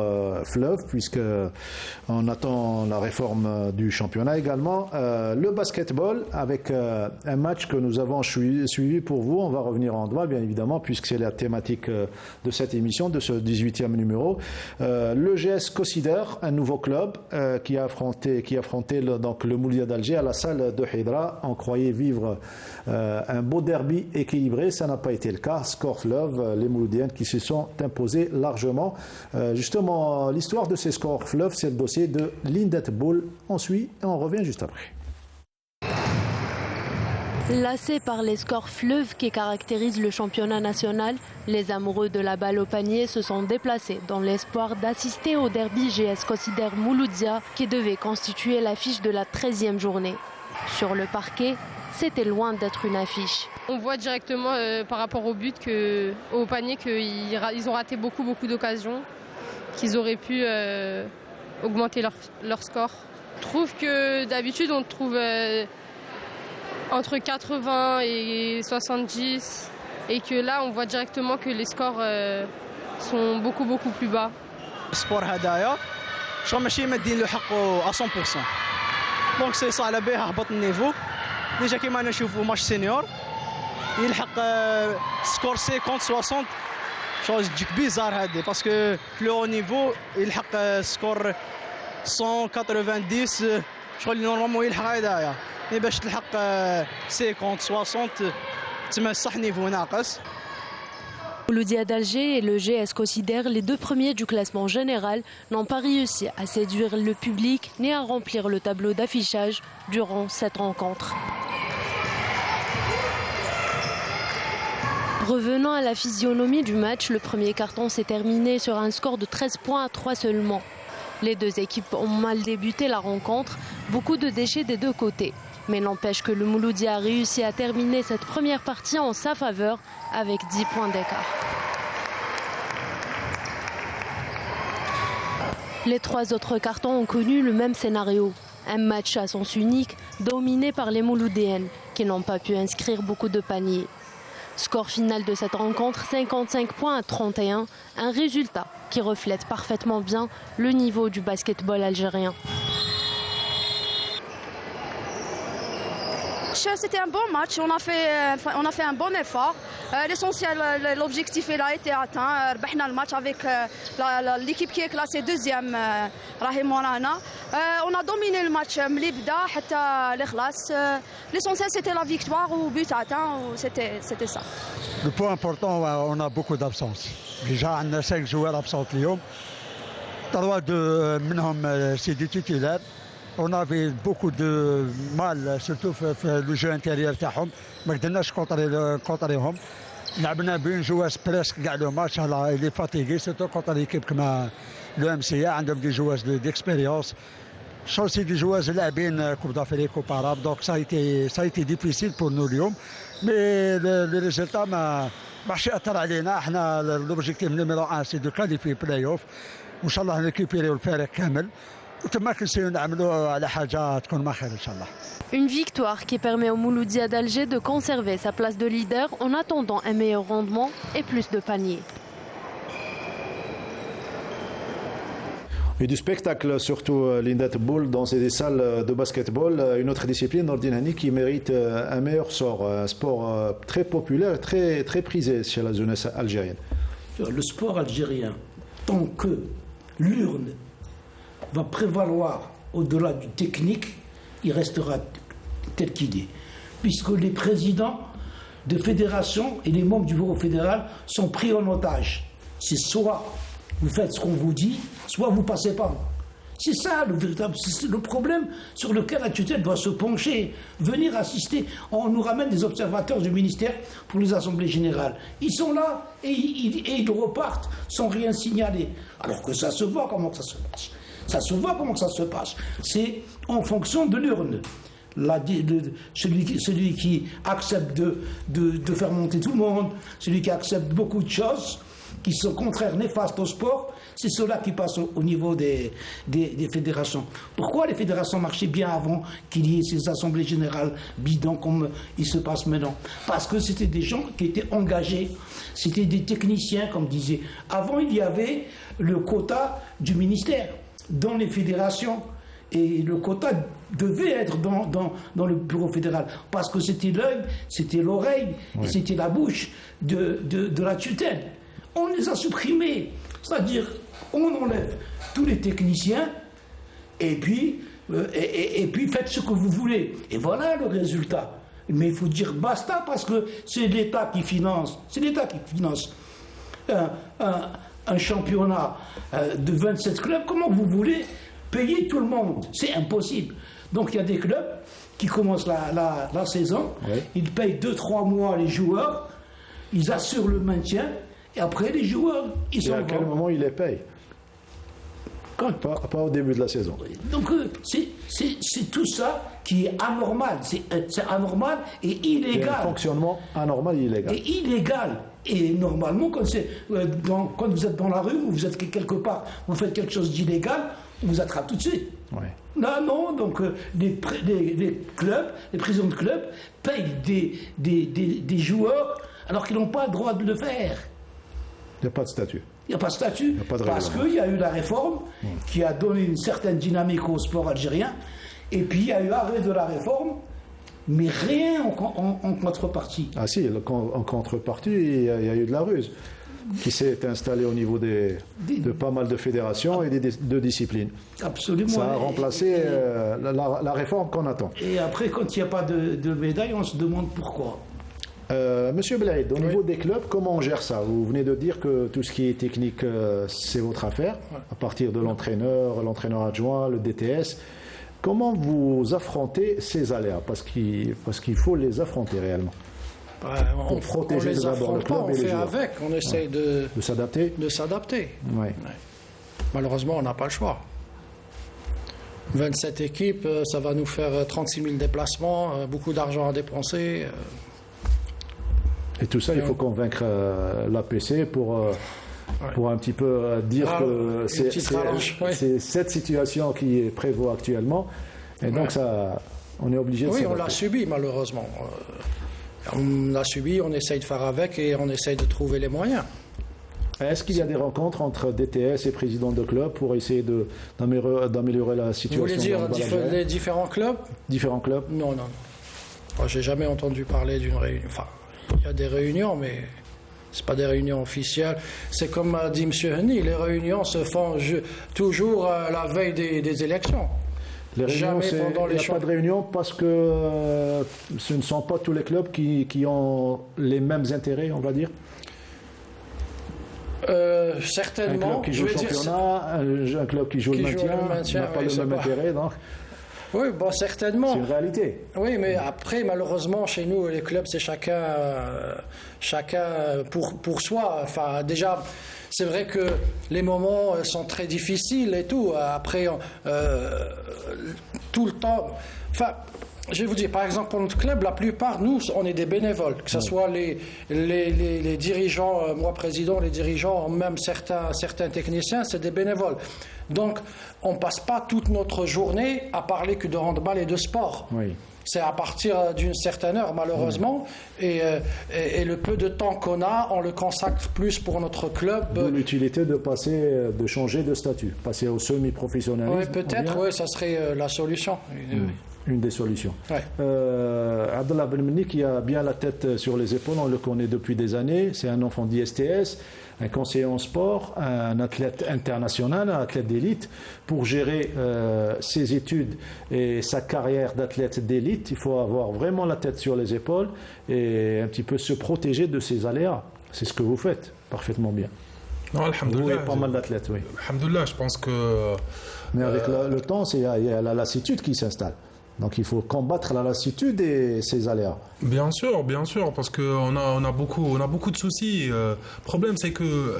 fleuves, puisqu'on attend la réforme du championnat également. Le basketball, avec un match que nous avons suivi pour vous. On va revenir en handball, bien évidemment, puisque c'est la thématique de cette émission, de ce 18e numéro. Le GS Cossider, un nouveau club qui a affronté le Mouloudia d'Alger à la salle de Hydra. On croyait vivre un beau derby équilibré. Ça n'a pas été le cas. Score fleuve, les Mouloudiennes qui se sont imposées largement. Justement, l'histoire de ces scores fleuves, c'est le dossier de Lindet Bull. On suit et on revient juste après. Lassés par les scores fleuves qui caractérisent le championnat national, les amoureux de la balle au panier se sont déplacés dans l'espoir d'assister au derby GS Cossider Mouloudia qui devait constituer l'affiche de la 13e journée. Sur le parquet, c'était loin d'être une affiche. On voit directement par rapport au but, au panier, qu'ils ont raté beaucoup d'occasions, qu'ils auraient pu augmenter leur score. Je trouve que d'habitude on trouve entre 80 et 70 et que là on voit directement que les scores sont beaucoup plus bas. السبور هدايا شو ماشي مادين له حقه 100%. دونك سي صعب به هبط النيفو ديجا كيما نشوفوا ماتش سينيور يلحق سكور 50 60 شو تجيك بيزار هذه باسكو في لو نيفو يلحق سكور 190 شغل نورمالمون يلحق هدايا مي باش تلحق 50 60 تما صح نيفو ناقص. Mouloudia d'Alger et le GS Cossider, les deux premiers du classement général, n'ont pas réussi à séduire le public ni à remplir le tableau d'affichage durant cette rencontre. Revenant à la physionomie du match, le premier carton s'est terminé sur un score de 13 points à 3 seulement. Les deux équipes ont mal débuté la rencontre, beaucoup de déchets des deux côtés. Mais n'empêche que le Mouloudia a réussi à terminer cette première partie en sa faveur avec 10 points d'écart. Les trois autres cartons ont connu le même scénario. Un match à sens unique, dominé par les Mouloudéennes, qui n'ont pas pu inscrire beaucoup de paniers. Score final de cette rencontre, 55 points à 31, un résultat qui reflète parfaitement bien le niveau du basketball algérien. C'était un bon match, on a fait un bon effort. L'essentiel, l'objectif il a été atteint. On a le match avec l'équipe qui est classée deuxième, Rahim Morana. On a dominé le match, l'essentiel c'était la victoire ou but atteint, c'était ça. Le point important, on a beaucoup d'absences. Déjà, on a 5 joueurs absents اليوم. 3 منهم c'est des titulaires. On avait beaucoup de mal, surtout في le jeu intérieur تاعهم. ما قدرناش كونطريهم. لعبنا بين جواز بريسك كاع لو ماتش il est fatigué surtout contre l'équipe كما لو ام سي عندهم دي جواز ديكسبيريونس. شوسي دي جواز لاعبين كوب دافريك كوب عرب دونك سا ايتي ديفيسيل بور نو اليوم مي لي ريزولتا ما ماش ياثر علينا. احنا لوبجيكتيف نيميرو 1 سي دو كاليفي بلاي اوف وان شاء الله نريكوبيريو الفريق كامل وتما كنسيو نعملوا على حاجه تكون ما خير ان شاء الله. Une victoire qui permet au Mouloudia d'Alger de conserver sa place de leader en attendant un meilleur rendement et plus de paniers. Et du spectacle, surtout Linda Boul dans ces salles de basketball, une autre discipline, Nordine Hani, qui mérite un meilleur sort, un sport très populaire, très prisé chez la jeunesse algérienne. Le sport algérien, tant que l'urne va prévaloir au-delà du technique, il restera tel qu'il est. Puisque les présidents de fédérations et les membres du bureau fédéral sont pris en otage. C'est soit vous faites ce qu'on vous dit, soit vous passez pas. C'est ça le problème sur lequel la tutelle doit se pencher, venir assister. On nous ramène des observateurs du ministère pour les assemblées générales. Ils sont là et ils repartent sans rien signaler. Alors que ça se voit comment ça se passe. Ça se voit comment ça se passe. C'est en fonction de l'urne. Celui qui accepte de faire monter tout le monde, celui qui accepte beaucoup de choses qui sont contraires, néfastes au sport, c'est cela qui passe au niveau des fédérations. Pourquoi les fédérations marchaient bien avant qu'il y ait ces assemblées générales bidons comme il se passe maintenant? Parce que c'était des gens qui étaient engagés, c'était des techniciens, comme disait. Avant, il y avait le quota du ministère dans les fédérations. Et le quota devait être dans le bureau fédéral, parce que c'était l'œil, c'était l'oreille, et c'était la bouche de la tutelle. On les a supprimés, c'est-à-dire on enlève tous les techniciens, et puis faites ce que vous voulez. Et voilà le résultat. Mais il faut dire basta, parce que c'est l'État qui finance. C'est l'État qui finance un championnat de 27 clubs. Comment vous voulez payer tout le monde? C'est impossible. Donc il y a des clubs qui commencent la saison, ils payent 2-3 mois les joueurs, ils assurent le maintien, et après les joueurs, ils sont... Et à quel moment ils les payent? Pas au début de la saison. Donc c'est tout ça qui est anormal. C'est anormal et illégal. Et un fonctionnement anormal et illégal. Et illégal. Et normalement, quand vous êtes dans la rue ou vous êtes quelque part, vous faites quelque chose d'illégal, on vous attrape tout de suite. Non, donc les clubs, les présidents de clubs payent des joueurs alors qu'ils n'ont pas le droit de le faire. Il n'y a pas de statut. Il n'y a pas de statut, parce qu'il y a eu la réforme qui a donné une certaine dynamique au sport algérien, et puis il y a eu l'arrêt de la réforme, mais rien en contrepartie. Ah si, en contrepartie, il y a eu de la ruse qui s'est installée au niveau de pas mal de fédérations et de disciplines. Absolument. Ça a remplacé la réforme qu'on attend. Et après, quand il n'y a pas de médaille, on se demande pourquoi. Monsieur Belaïd, au niveau des clubs, comment on gère ça? Vous venez de dire que tout ce qui est technique, c'est votre affaire, à partir de l'entraîneur adjoint, le DTS. Comment vous affrontez ces aléas? Parce qu'il faut les affronter réellement. Pour protéger d'abord le club et les joueurs. On fait avec, on essaye de s'adapter. Malheureusement, on n'a pas le choix. 27 équipes, ça va nous faire 36 000 déplacements, beaucoup d'argent à dépenser. Et tout ça, il faut convaincre l'APC pour un petit peu dire que c'est cette situation qui prévaut actuellement. Et donc, ça, on est obligé de s'adapter. Oui, on l'a subi, malheureusement. On l'a subi, on essaye de faire avec et on essaye de trouver les moyens. Est-ce qu'il y a des rencontres entre DTS et présidents de clubs pour essayer d'améliorer la situation? Vous voulez dire les différents clubs? Différents clubs? Non. J'ai jamais entendu parler d'une réunion. Enfin, il y a des réunions, mais c'est pas des réunions officielles. C'est comme a dit M. Henny, les réunions se font toujours la veille des élections. Les réunions, il n'y a pas de réunion parce que ce ne sont pas tous les clubs qui ont les mêmes intérêts, on va dire. Certainement. Un club qui joue le championnat, un club qui joue le maintien n'a pas le même intérêt. Donc. Oui, certainement. C'est une réalité. Oui, mais après, malheureusement, chez nous, les clubs, c'est chacun pour soi. Enfin, déjà, c'est vrai que les moments sont très difficiles et tout. Après, tout le temps. Enfin, je vais vous dire, par exemple, pour notre club, la plupart, nous, on est des bénévoles, que ce soit les dirigeants, moi président, les dirigeants, même certains techniciens, c'est des bénévoles. Donc, on ne passe pas toute notre journée à parler que de handball et de sport. Oui. C'est à partir d'une certaine heure, malheureusement, et le peu de temps qu'on a, on le consacre plus pour notre club. D'où l'utilité de changer de statut, passer au semi-professionnalisme. Oui, peut-être, oui, ça serait la solution. Une des solutions. Ouais. Abdallah Benmeni, qui a bien la tête sur les épaules, on le connaît depuis des années, c'est un enfant d'ISTS, un conseiller en sport, un athlète international, un athlète d'élite. Pour gérer ses études et sa carrière d'athlète d'élite, il faut avoir vraiment la tête sur les épaules et un petit peu se protéger de ces aléas. C'est ce que vous faites parfaitement bien. Non, alhamdoulilah. Vous avez pas mal d'athlètes, oui. Alhamdoulilah, je pense que... Mais avec le temps, il y a la lassitude qui s'installe. Donc il faut combattre la lassitude et ses aléas. Bien sûr, parce qu'on a beaucoup de soucis. Le problème, c'est que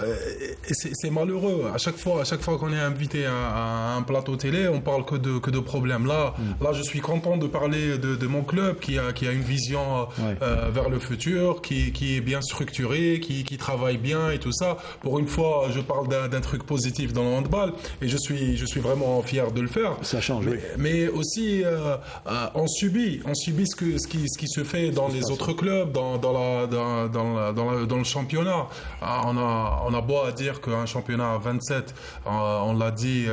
c'est malheureux. À chaque fois qu'on est invité à un plateau télé, on parle que de problèmes. Là, je suis content de parler de mon club qui a une vision vers le futur, qui est bien structuré, qui travaille bien et tout ça. Pour une fois, je parle d'un truc positif dans le handball et je suis vraiment fier de le faire. Ça change, oui. Mais aussi, on subit ce qui se fait dans les autres clubs, dans le championnat. On a beau à dire qu'un championnat à 27, on l'a dit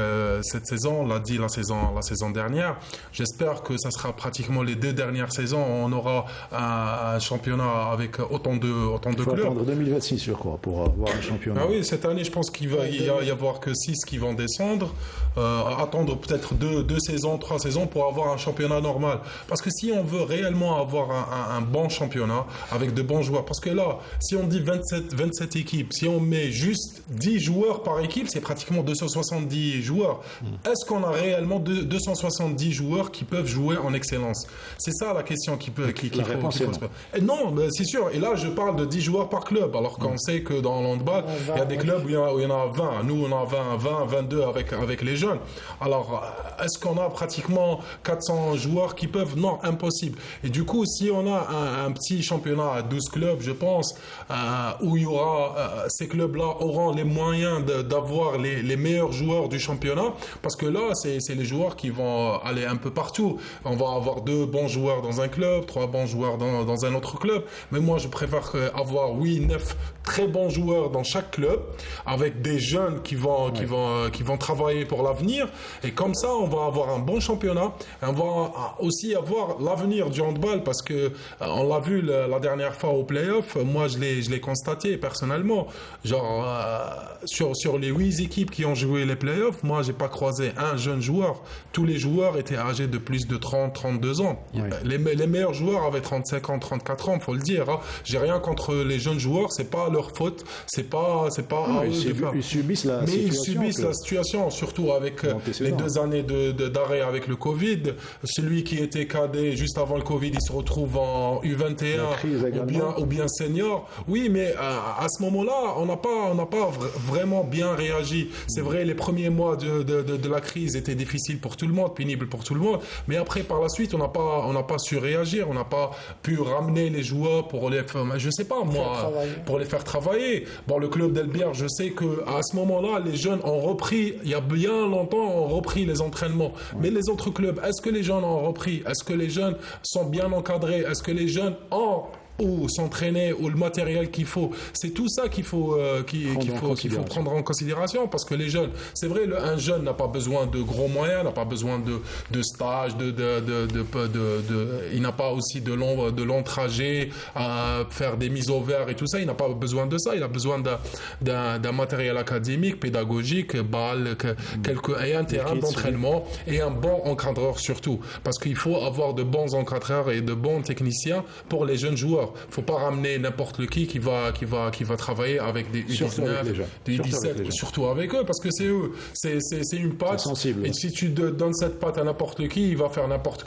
cette saison, on l'a dit la saison dernière. J'espère que ça sera pratiquement les 2 dernières saisons. On aura un championnat avec autant de clubs. Il faut attendre 2026, je crois, pour avoir un championnat. Ah oui, cette année, je pense qu'il va y avoir que 6 qui vont descendre. Attendre peut-être 2 saisons, 3 saisons pour avoir un championnat normal. Parce que si on veut réellement avoir un bon championnat avec de bons joueurs, parce que là, si on dit 27 équipes, si on met juste 10 joueurs par équipe, c'est pratiquement 270 joueurs. Est-ce qu'on a réellement 270 joueurs qui peuvent jouer en excellence? C'est ça la question qu'il faut se poser. Non, c'est sûr. Et là, je parle de 10 joueurs par club, alors qu'on sait que dans le handball, il y a des clubs où il y en a 20. Nous, on a 20, 22 avec les jeunes. Alors, est-ce qu'on a pratiquement 400 joueurs qui peuvent? Non, impossible. Et du coup, si on a un petit championnat à 12 clubs, je pense, où il y aura, ces clubs-là auront les moyens d'avoir les meilleurs joueurs du championnat, parce que là, c'est les joueurs qui vont aller un peu partout. On va avoir 2 bons joueurs dans un club, 3 bons joueurs dans un autre club, mais moi, je préfère avoir 9 très bons joueurs dans chaque club, avec des jeunes qui vont travailler pour l'avenir, et comme ça, on va avoir un bon championnat, et on va aussi avoir l'avenir du handball, parce que on l'a vu la dernière fois au play-off, moi je l'ai constaté personnellement, genre sur les 8 équipes qui ont joué les play-offs, moi j'ai pas croisé un jeune joueur, tous les joueurs étaient âgés de plus de 30-32 ans. Les meilleurs joueurs avaient 35 ans, 34 ans, faut le dire, hein. J'ai rien contre les jeunes joueurs, c'est pas leur faute, c'est pas ils subissent la mais situation. Ils subissent la situation, surtout avec les 2 années d'arrêt avec le Covid. Celui qui était cadet juste avant le Covid, il se retrouve en U21 ou bien senior. Oui, mais à ce moment-là, on n'a pas vraiment bien réagi. C'est vrai, les premiers mois de la crise étaient difficiles pour tout le monde, pénibles pour tout le monde. Mais après, par la suite, on n'a pas su réagir. On n'a pas pu ramener les joueurs pour les faire, je sais pas moi, pour les faire travailler. Bon, le club d'Elbière, je sais que à ce moment-là, les jeunes ont repris. Il y a bien longtemps, ont repris les entraînements. Mais les autres clubs, est-ce que les jeunes ont repris? Est-ce que les jeunes sont bien encadrés? Est-ce que les jeunes ont s'entraîner ou le matériel qu'il faut? C'est tout ça qu'il faut prendre en considération, parce que les jeunes, c'est vrai, un jeune n'a pas besoin de gros moyens, n'a pas besoin de stage, il n'a pas aussi de longs trajets à faire des mises au vert et tout ça, il n'a pas besoin de ça, il a besoin d'un matériel académique, pédagogique, et un terrain d'entraînement et un bon encadreur surtout, parce qu'il faut avoir de bons encadreurs et de bons techniciens pour les jeunes joueurs. joueurs. Il ne faut pas ramener n'importe qui va travailler avec des U19, des U17, surtout avec eux, parce que c'est eux. C'est une patte. Et si tu donnes cette patte à n'importe qui, il va faire n'importe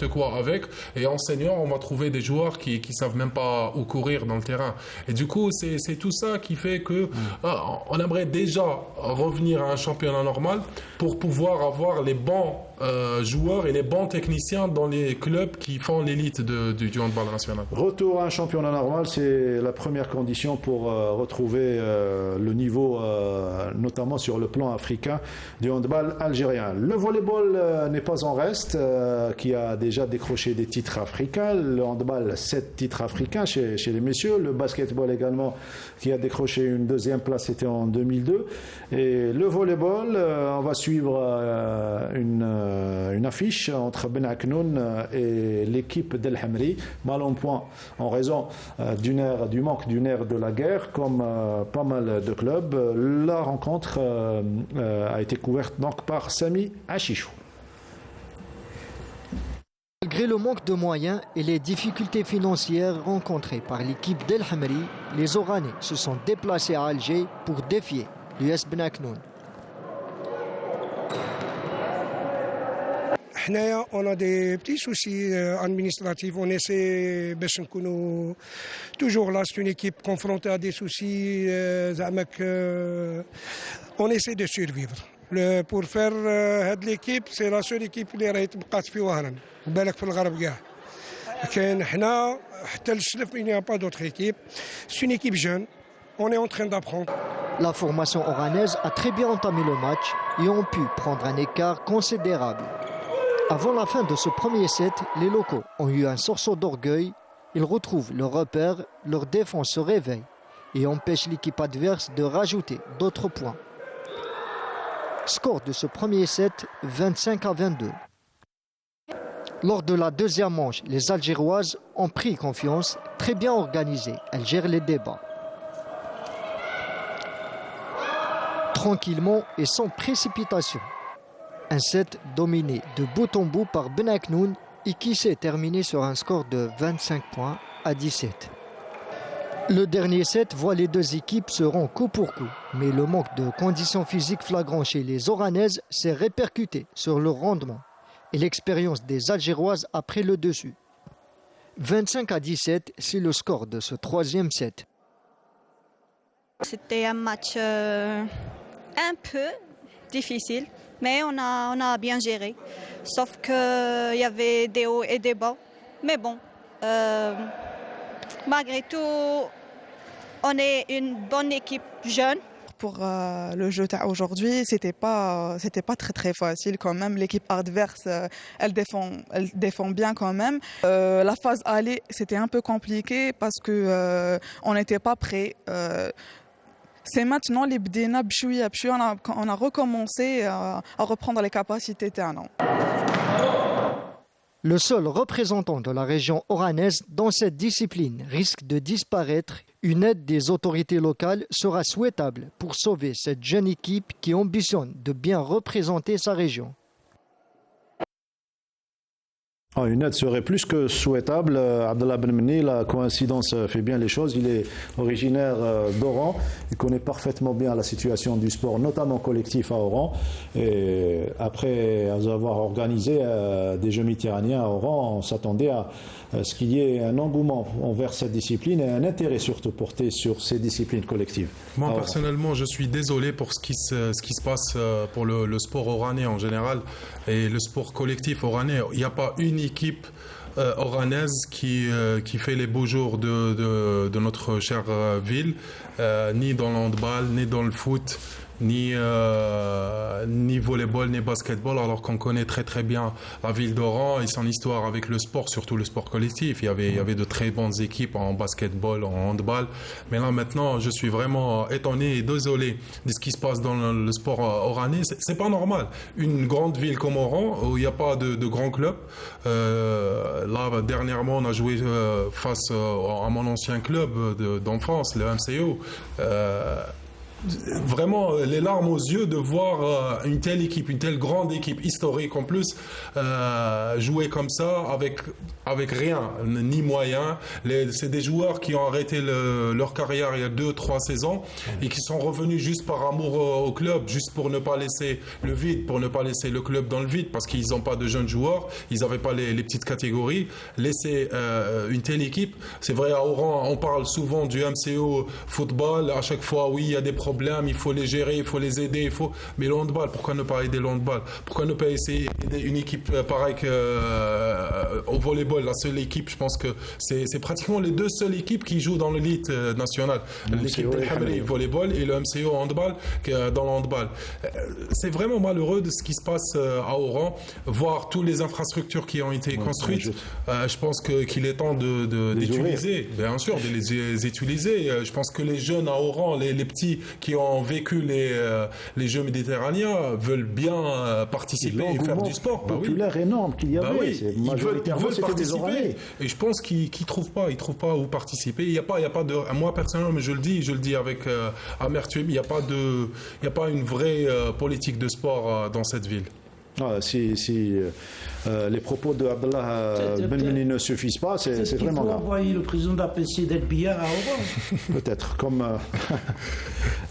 quoi avec. Et en senior, on va trouver des joueurs qui savent même pas où courir dans le terrain. Et du coup, c'est tout ça qui fait que on aimerait déjà revenir à un championnat normal pour pouvoir avoir les bons joueurs et les bons techniciens dans les clubs qui font l'élite du handball national. Retour à un championnat normal, c'est la première condition pour retrouver le niveau, notamment sur le plan africain, du handball algérien. Le volleyball n'est pas en reste, qui a déjà décroché des titres africains. Le handball, 7 titres africains chez les messieurs. Le basketball également, qui a décroché une deuxième place, c'était en 2002. Et le volleyball, on va suivre une affiche entre Ben Aknoun et l'équipe d'El Hamri, mal en point en raison du manque du nerf de la guerre, comme pas mal de clubs. La rencontre a été couverte donc par Sami Achichou. Malgré le manque de moyens et les difficultés financières rencontrées par l'équipe d'El Hamri, les Oranais se sont déplacés à Alger pour défier l'US Ben Aknoun. On a des petits soucis administratifs. On essaie toujours là. C'est une équipe confrontée à des soucis. On essaie de survivre. Pour faire l'équipe, c'est la seule équipe اللي راهي تبقات في وهران وبالك في الغرب كاع. كاين حنا حتى الشلف il n'y a pas d'autre équipe. C'est une équipe jeune. On est en train d'apprendre. La formation oranaise a très bien entamé le match et ont pu prendre un écart considérable. Avant la fin de ce premier set, les locaux ont eu un sursaut d'orgueil. Ils retrouvent leur repère, leur défense se réveille et empêche l'équipe adverse de rajouter d'autres points. Score de ce premier set, 25-22. Lors de la deuxième manche, les Algéroises ont pris confiance, très bien organisées. Elles gèrent les débats. Tranquillement et sans précipitation. Un set dominé de bout en bout par Ben Aknoun et qui s'est terminé sur un score de 25 points à 17. Le dernier set voit les deux équipes se rendre coup pour coup, mais le manque de conditions physiques flagrant chez les Oranaises s'est répercuté sur leur rendement et l'expérience des Algéroises a pris le dessus. 25-17, c'est le score de ce troisième set. C'était un match un peu difficile, mais on a bien géré. Sauf qu'il y avait des hauts et des bas. Mais bon, malgré tout, on est une bonne équipe jeune. Pour le jeu aujourd'hui, c'était pas très très facile quand même. L'équipe adverse, elle défend bien quand même. La phase aller, c'était un peu compliqué parce que on n'était pas prêt. C'est maintenant les bdina bchouya bchouya, on a recommencé à reprendre les capacités terrain. Le seul représentant de la région oranaise dans cette discipline risque de disparaître. Une aide des autorités locales sera souhaitable pour sauver cette jeune équipe qui ambitionne de bien représenter sa région. Une aide serait plus que souhaitable. Abdallah Ben Menni, la coïncidence fait bien les choses. Il est originaire d'Oran. Il connaît parfaitement bien la situation du sport, notamment collectif à Oran. Et après avoir organisé des Jeux méditerranéens à Oran, on s'attendait à ce qu'il y ait un engouement envers cette discipline et un intérêt surtout porté sur ces disciplines collectives. Moi, personnellement, je suis désolé pour ce qui se passe pour le sport oranais en général et le sport collectif oranais. Il n'y a pas une équipe oranaise qui fait les beaux jours de notre chère ville, ni dans le handball, ni dans le foot, ni volleyball, ni basketball, alors qu'on connaît très très bien la ville d'Oran et son histoire avec le sport, surtout le sport collectif. Il y avait de très bonnes équipes en basketball, en handball. Mais là maintenant, je suis vraiment étonné et désolé de ce qui se passe dans le sport oranais. C'est pas normal. Une grande ville comme Oran, où il n'y a pas de grands clubs. Là, dernièrement, on a joué face à mon ancien club d'enfance, le MCO. vraiment les larmes aux yeux de voir une telle équipe, une telle grande équipe historique en plus, jouer comme ça avec rien, ni moyens. C'est des joueurs qui ont arrêté leur carrière il y a 2-3 saisons et qui sont revenus juste par amour au club, juste pour ne pas laisser le vide, pour ne pas laisser le club dans le vide, parce qu'ils n'ont pas de jeunes joueurs, ils n'avaient pas les petites catégories. Laisser une telle équipe, c'est vrai, à Oran, on parle souvent du MCO football, à chaque fois, oui, il y a des problèmes, il faut les gérer, il faut les aider, mais le handball, pourquoi ne pas aider le handball? Pourquoi ne pas essayer d'aider une équipe pareille qu'au volleyball? La seule équipe, je pense que c'est pratiquement les deux seules équipes qui jouent dans l'élite nationale. L'équipe de Hamri volleyball et le MCO handball dans le handball. C'est vraiment malheureux de ce qui se passe à Oran, voir toutes les infrastructures qui ont été construites. Je pense qu'il est temps d'utiliser, bien sûr, de les utiliser. Je pense que les jeunes à Oran, les petits qui ont vécu les Jeux méditerranéens veulent bien participer et faire du sport. Populaire énorme qu'il y avait. Ils veulent participer. Et je pense qu'ils trouvent pas où participer. Il y a pas de. Moi personnellement, je le dis avec amertume. Il n'y a pas une vraie politique de sport dans cette ville. Si les propos de Abdallah Benmeni ne suffisent pas, c'est vraiment grave. Il faut envoyer le président de la PC d'El Bia à Oran. Peut-être.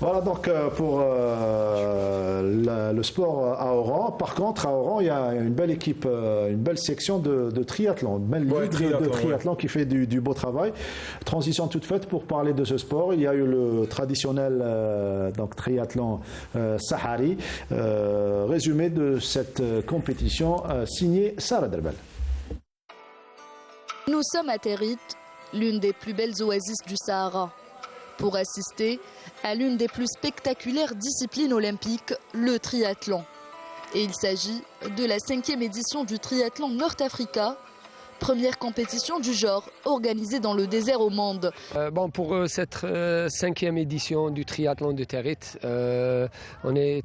Voilà donc pour le sport à Oran. Par contre, à Oran, il y a une belle équipe, une belle section de triathlon, une belle ligue de triathlon qui fait du beau travail. Transition toute faite pour parler de ce sport. Il y a eu le traditionnel triathlon sahari. Résumé de cette compétition signée Sarah Derbel. Nous sommes à Territ, l'une des plus belles oasis du Sahara, pour assister à l'une des plus spectaculaires disciplines olympiques, le triathlon. Et il s'agit de la 5e édition du triathlon North Africa, première compétition du genre organisée dans le désert au monde. Pour cette 5e édition du triathlon de Territ, on est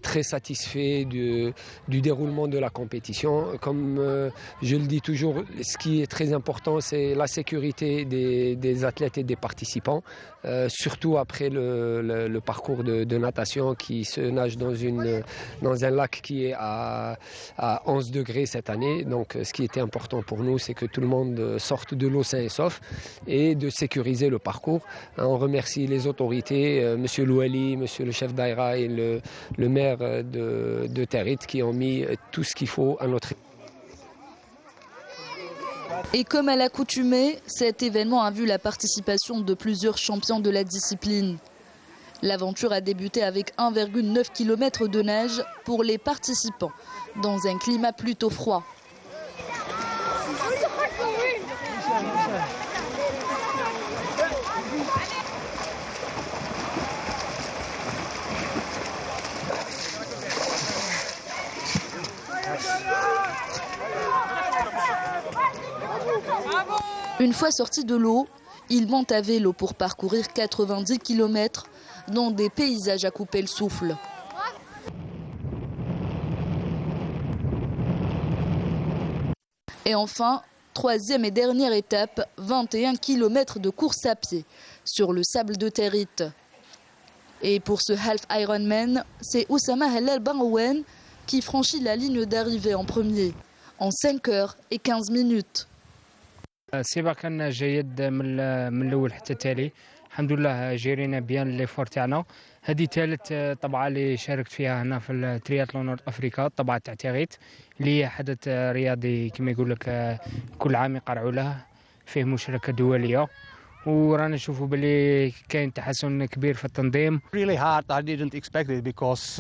très satisfait du déroulement de la compétition. Comme je le dis toujours, ce qui est très important, c'est la sécurité des athlètes et des participants, surtout après le parcours de natation qui se nage dans un lac qui est à 11 degrés cette année. Donc ce qui était important pour nous, c'est que tout le monde sorte de l'eau sain et sauf et de sécuriser le parcours. On remercie les autorités, Monsieur Louali, Monsieur le chef d'Aïra et le maire de Territ qui ont mis tout ce qu'il faut à notre. Et comme à l'accoutumée, cet événement a vu la participation de plusieurs champions de la discipline. L'aventure a débuté avec 1,9 km de nage pour les participants, dans un climat plutôt froid. Une fois sortis de l'eau, ils montent à vélo pour parcourir 90 km dans des paysages à couper le souffle. Et enfin, 3e et dernière étape, 21 km de course à pied sur le sable de Territ. Et pour ce half Ironman, c'est Oussama Halal Barouen qui franchit la ligne d'arrivée en premier, en 5 heures et 15 minutes. السباق كان جيد من الاول حتى التالي الحمد لله جيرينا بيان لي فور تاعنا هذه ثالث طبعه اللي شاركت فيها هنا في الترياتلون نورث افريكا الطبعه تاع تيغيت اللي هي حدث رياضي كما يقول لك كل عام يقرعوا له فيه مشاركه دوليه ورانا نشوفوا باللي كاين تحسن كبير في التنظيم.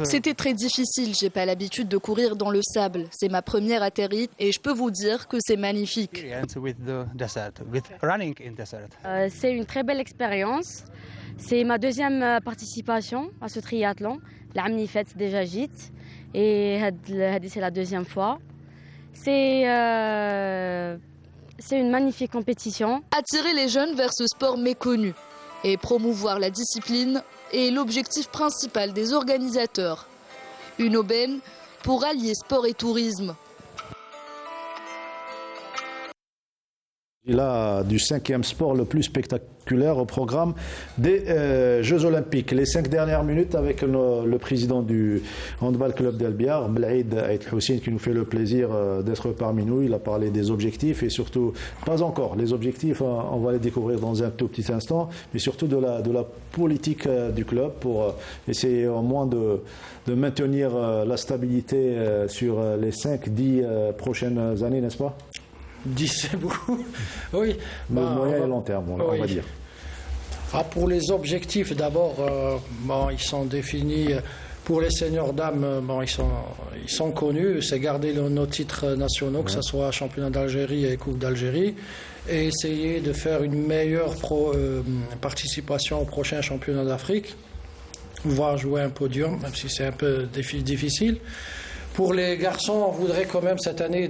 C'était très difficile, j'ai pas l'habitude de courir dans le sable. C'est ma première à Territ et je peux vous dire que c'est magnifique. C'est une très belle expérience. C'est ma 2e participation à ce triathlon. العام اللي فات déjà جيت et هذه c'est la 2e fois. C'est une magnifique compétition. Attirer les jeunes vers ce sport méconnu et promouvoir la discipline est l'objectif principal des organisateurs. Une aubaine pour allier sport et tourisme. Il a du 5e sport le plus spectaculaire au programme des Jeux Olympiques. Les 5 dernières minutes avec le président du Handball Club d'El Biar, Blaïd Aït Houssine, qui nous fait le plaisir d'être parmi nous. Il a parlé des objectifs et surtout, pas encore, les objectifs, on va les découvrir dans un tout petit instant, mais surtout de la politique du club pour essayer au moins de maintenir la stabilité sur les 5-10 prochaines années, n'est-ce pas ? 10, c'est beaucoup. Oui. Moyen et long terme, on va dire. Pour les objectifs, d'abord, ils sont définis. Pour les seniors dames, ils sont connus. C'est garder nos titres nationaux, que ce soit championnat d'Algérie et Coupe d'Algérie, et essayer de faire une meilleure participation au prochain championnat d'Afrique, voire jouer un podium, même si c'est un peu difficile. Pour les garçons, on voudrait quand même cette année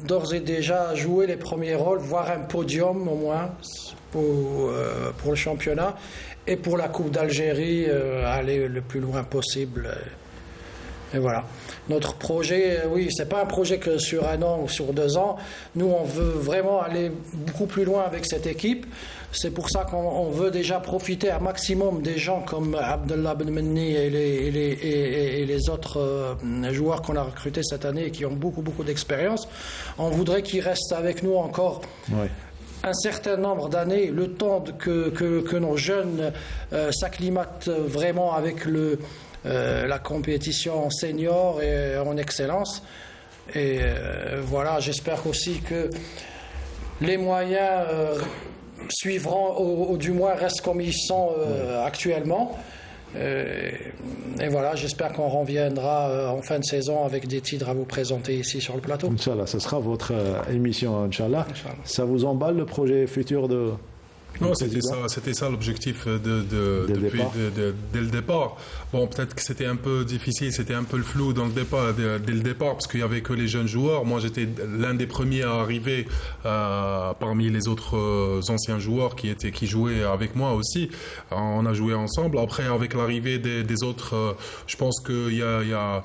d'ores et déjà jouer les premiers rôles, voire un podium au moins pour le championnat. Et pour la Coupe d'Algérie, aller le plus loin possible. Et voilà. Notre projet, oui, c'est pas un projet que sur 1 an ou sur 2 ans. Nous, on veut vraiment aller beaucoup plus loin avec cette équipe. C'est pour ça qu'on veut déjà profiter un maximum des gens comme Abdallah Ben Menni et les autres joueurs qu'on a recrutés cette année et qui ont beaucoup d'expérience. On voudrait qu'ils restent avec nous encore un certain nombre d'années, le temps que nos jeunes s'acclimatent vraiment avec la compétition senior et en excellence. Et voilà, j'espère aussi que les moyens suivront, ou du moins restent comme ils sont actuellement. Et voilà, j'espère qu'on reviendra en fin de saison avec des titres à vous présenter ici sur le plateau. Inch'Allah, ce sera votre émission, Inch'Allah. Ça vous emballe le projet futur de... Non, c'était ça l'objectif dès le départ. Bon, peut-être que c'était un peu difficile, c'était un peu le flou dès le départ, parce qu'il n'y avait que les jeunes joueurs. Moi, j'étais l'un des premiers à arriver parmi les autres anciens joueurs qui jouaient avec moi aussi. On a joué ensemble. Après, avec l'arrivée des autres, je pense qu'il y a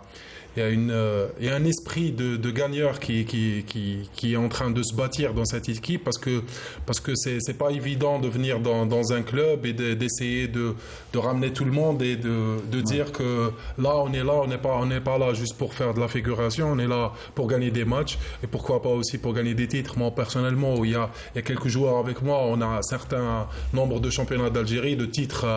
un esprit de gagneur qui est en train de se bâtir dans cette équipe parce que c'est pas évident de venir dans un club et d'essayer de ramener tout le monde et de dire que là on n'est pas là juste pour faire de la figuration, on est là pour gagner des matchs et pourquoi pas aussi pour gagner des titres. Moi personnellement, il y a quelques joueurs avec moi, on a un certain nombre de championnats d'Algérie, de titres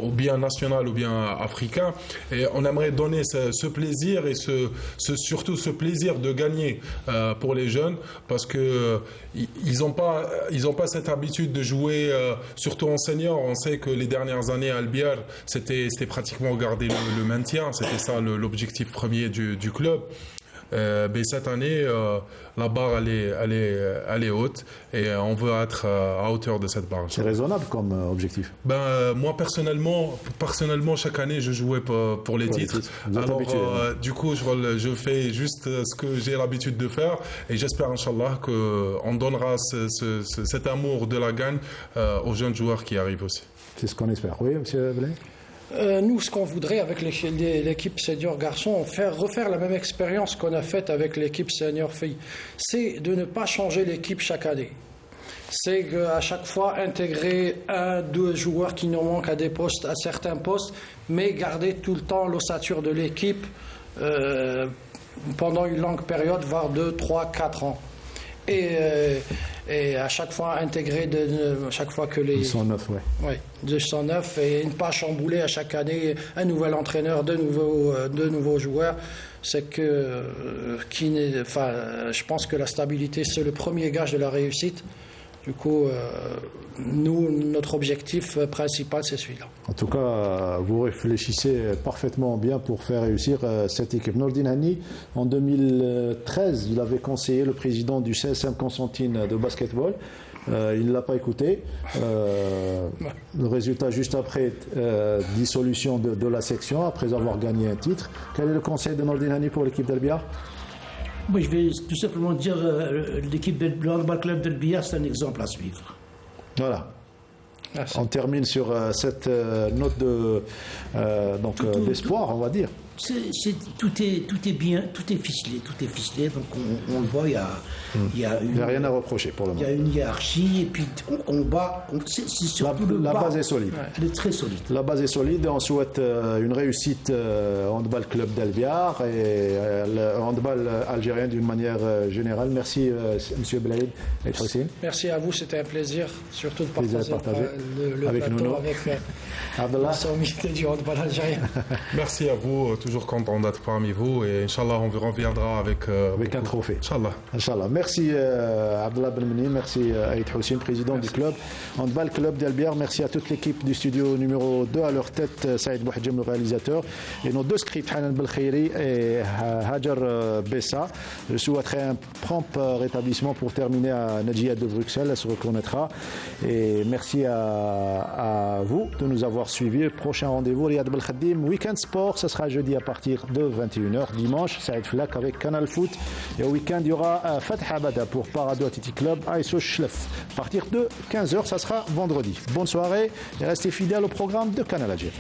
ou bien national ou bien africain, et on aimerait donner ce plaisir et surtout ce plaisir de gagner pour les jeunes, parce que ils ont pas cette habitude de jouer surtout en senior. On sait que les dernières années à Al Biar, c'était pratiquement garder le maintien, c'était ça l'objectif premier du club. Mais cette année, la barre elle est haute et on veut être à hauteur de cette barre. C'est raisonnable comme objectif. Moi personnellement, chaque année, je jouais pour les titres. Alors du coup, je fais juste ce que j'ai l'habitude de faire et j'espère, Inch'Allah, qu'on donnera cet amour de la gagne aux jeunes joueurs qui arrivent aussi. C'est ce qu'on espère. Oui, monsieur Blay. Nous, ce qu'on voudrait avec l'équipe senior garçon, refaire la même expérience qu'on a faite avec l'équipe senior filles, c'est de ne pas changer l'équipe chaque année. C'est à chaque fois intégrer 1-2 joueurs qui nous manquent à certains postes, mais garder tout le temps l'ossature de l'équipe pendant une longue période, voire 2, 3, 4 ans. Et à chaque fois intégrer chaque fois que les 209 209 et ne pas chambouler à chaque année un nouvel entraîneur, de nouveaux joueurs. C'est que je pense que la stabilité, c'est le premier gage de la réussite. Du coup, notre objectif principal, c'est celui-là. En tout cas, vous réfléchissez parfaitement bien pour faire réussir cette équipe. Nordine Hani, en 2013, il avait conseillé le président du CSM Constantine de basketball. Il ne l'a pas écouté. Le résultat, juste après dissolution de la section, après avoir gagné un titre. Quel est le conseil de Nordine Hani pour l'équipe d'El Biar? Moi, je vais tout simplement dire l'équipe du Handball Club d'El Biar, c'est un exemple à suivre. Voilà. On termine sur cette note d'espoir, on va dire. Tout est bien, tout est ficelé, donc on le voit, il y a rien à reprocher pour le moment. Il y a une hiérarchie et puis on combat. C'est surtout la base est solide. Elle est très solide. La base est solide et on souhaite une réussite handball club d'Albiar et le handball algérien d'une manière générale. Merci Monsieur Belaïd et Houssine. Merci à vous, c'était un plaisir, surtout de partager le avec plateau avec Abdallah. la sommité du handball algérien. Merci à vous. Toujours content d'être parmi vous et Inch'Allah on reviendra avec un trophée. Inch'Allah. Merci Abdallah Ben Meni, merci Aïd Houssine, président du club handball club d'Albiar. Merci à toute l'équipe du studio numéro 2, à leur tête Saïd Bouhadjem, le réalisateur, et nos deux scripts Hanan Belkhairi et Hajar Bessa. Je souhaiterais un prompt rétablissement pour terminer à Nadjia de Bruxelles, elle se reconnaîtra. Et merci à vous de nous avoir suivis. Prochain rendez-vous Riyad Belkhadim, Weekend Sport, ce sera jeudi à partir de 21h. Dimanche, Saïd Flak avec Canal Foot. Et au week-end, il y aura Fatah Bada pour Parado Athletic Club, Aïsso Schlef. À partir de 15h, ça sera vendredi. Bonne soirée et restez fidèles au programme de Canal Algérie.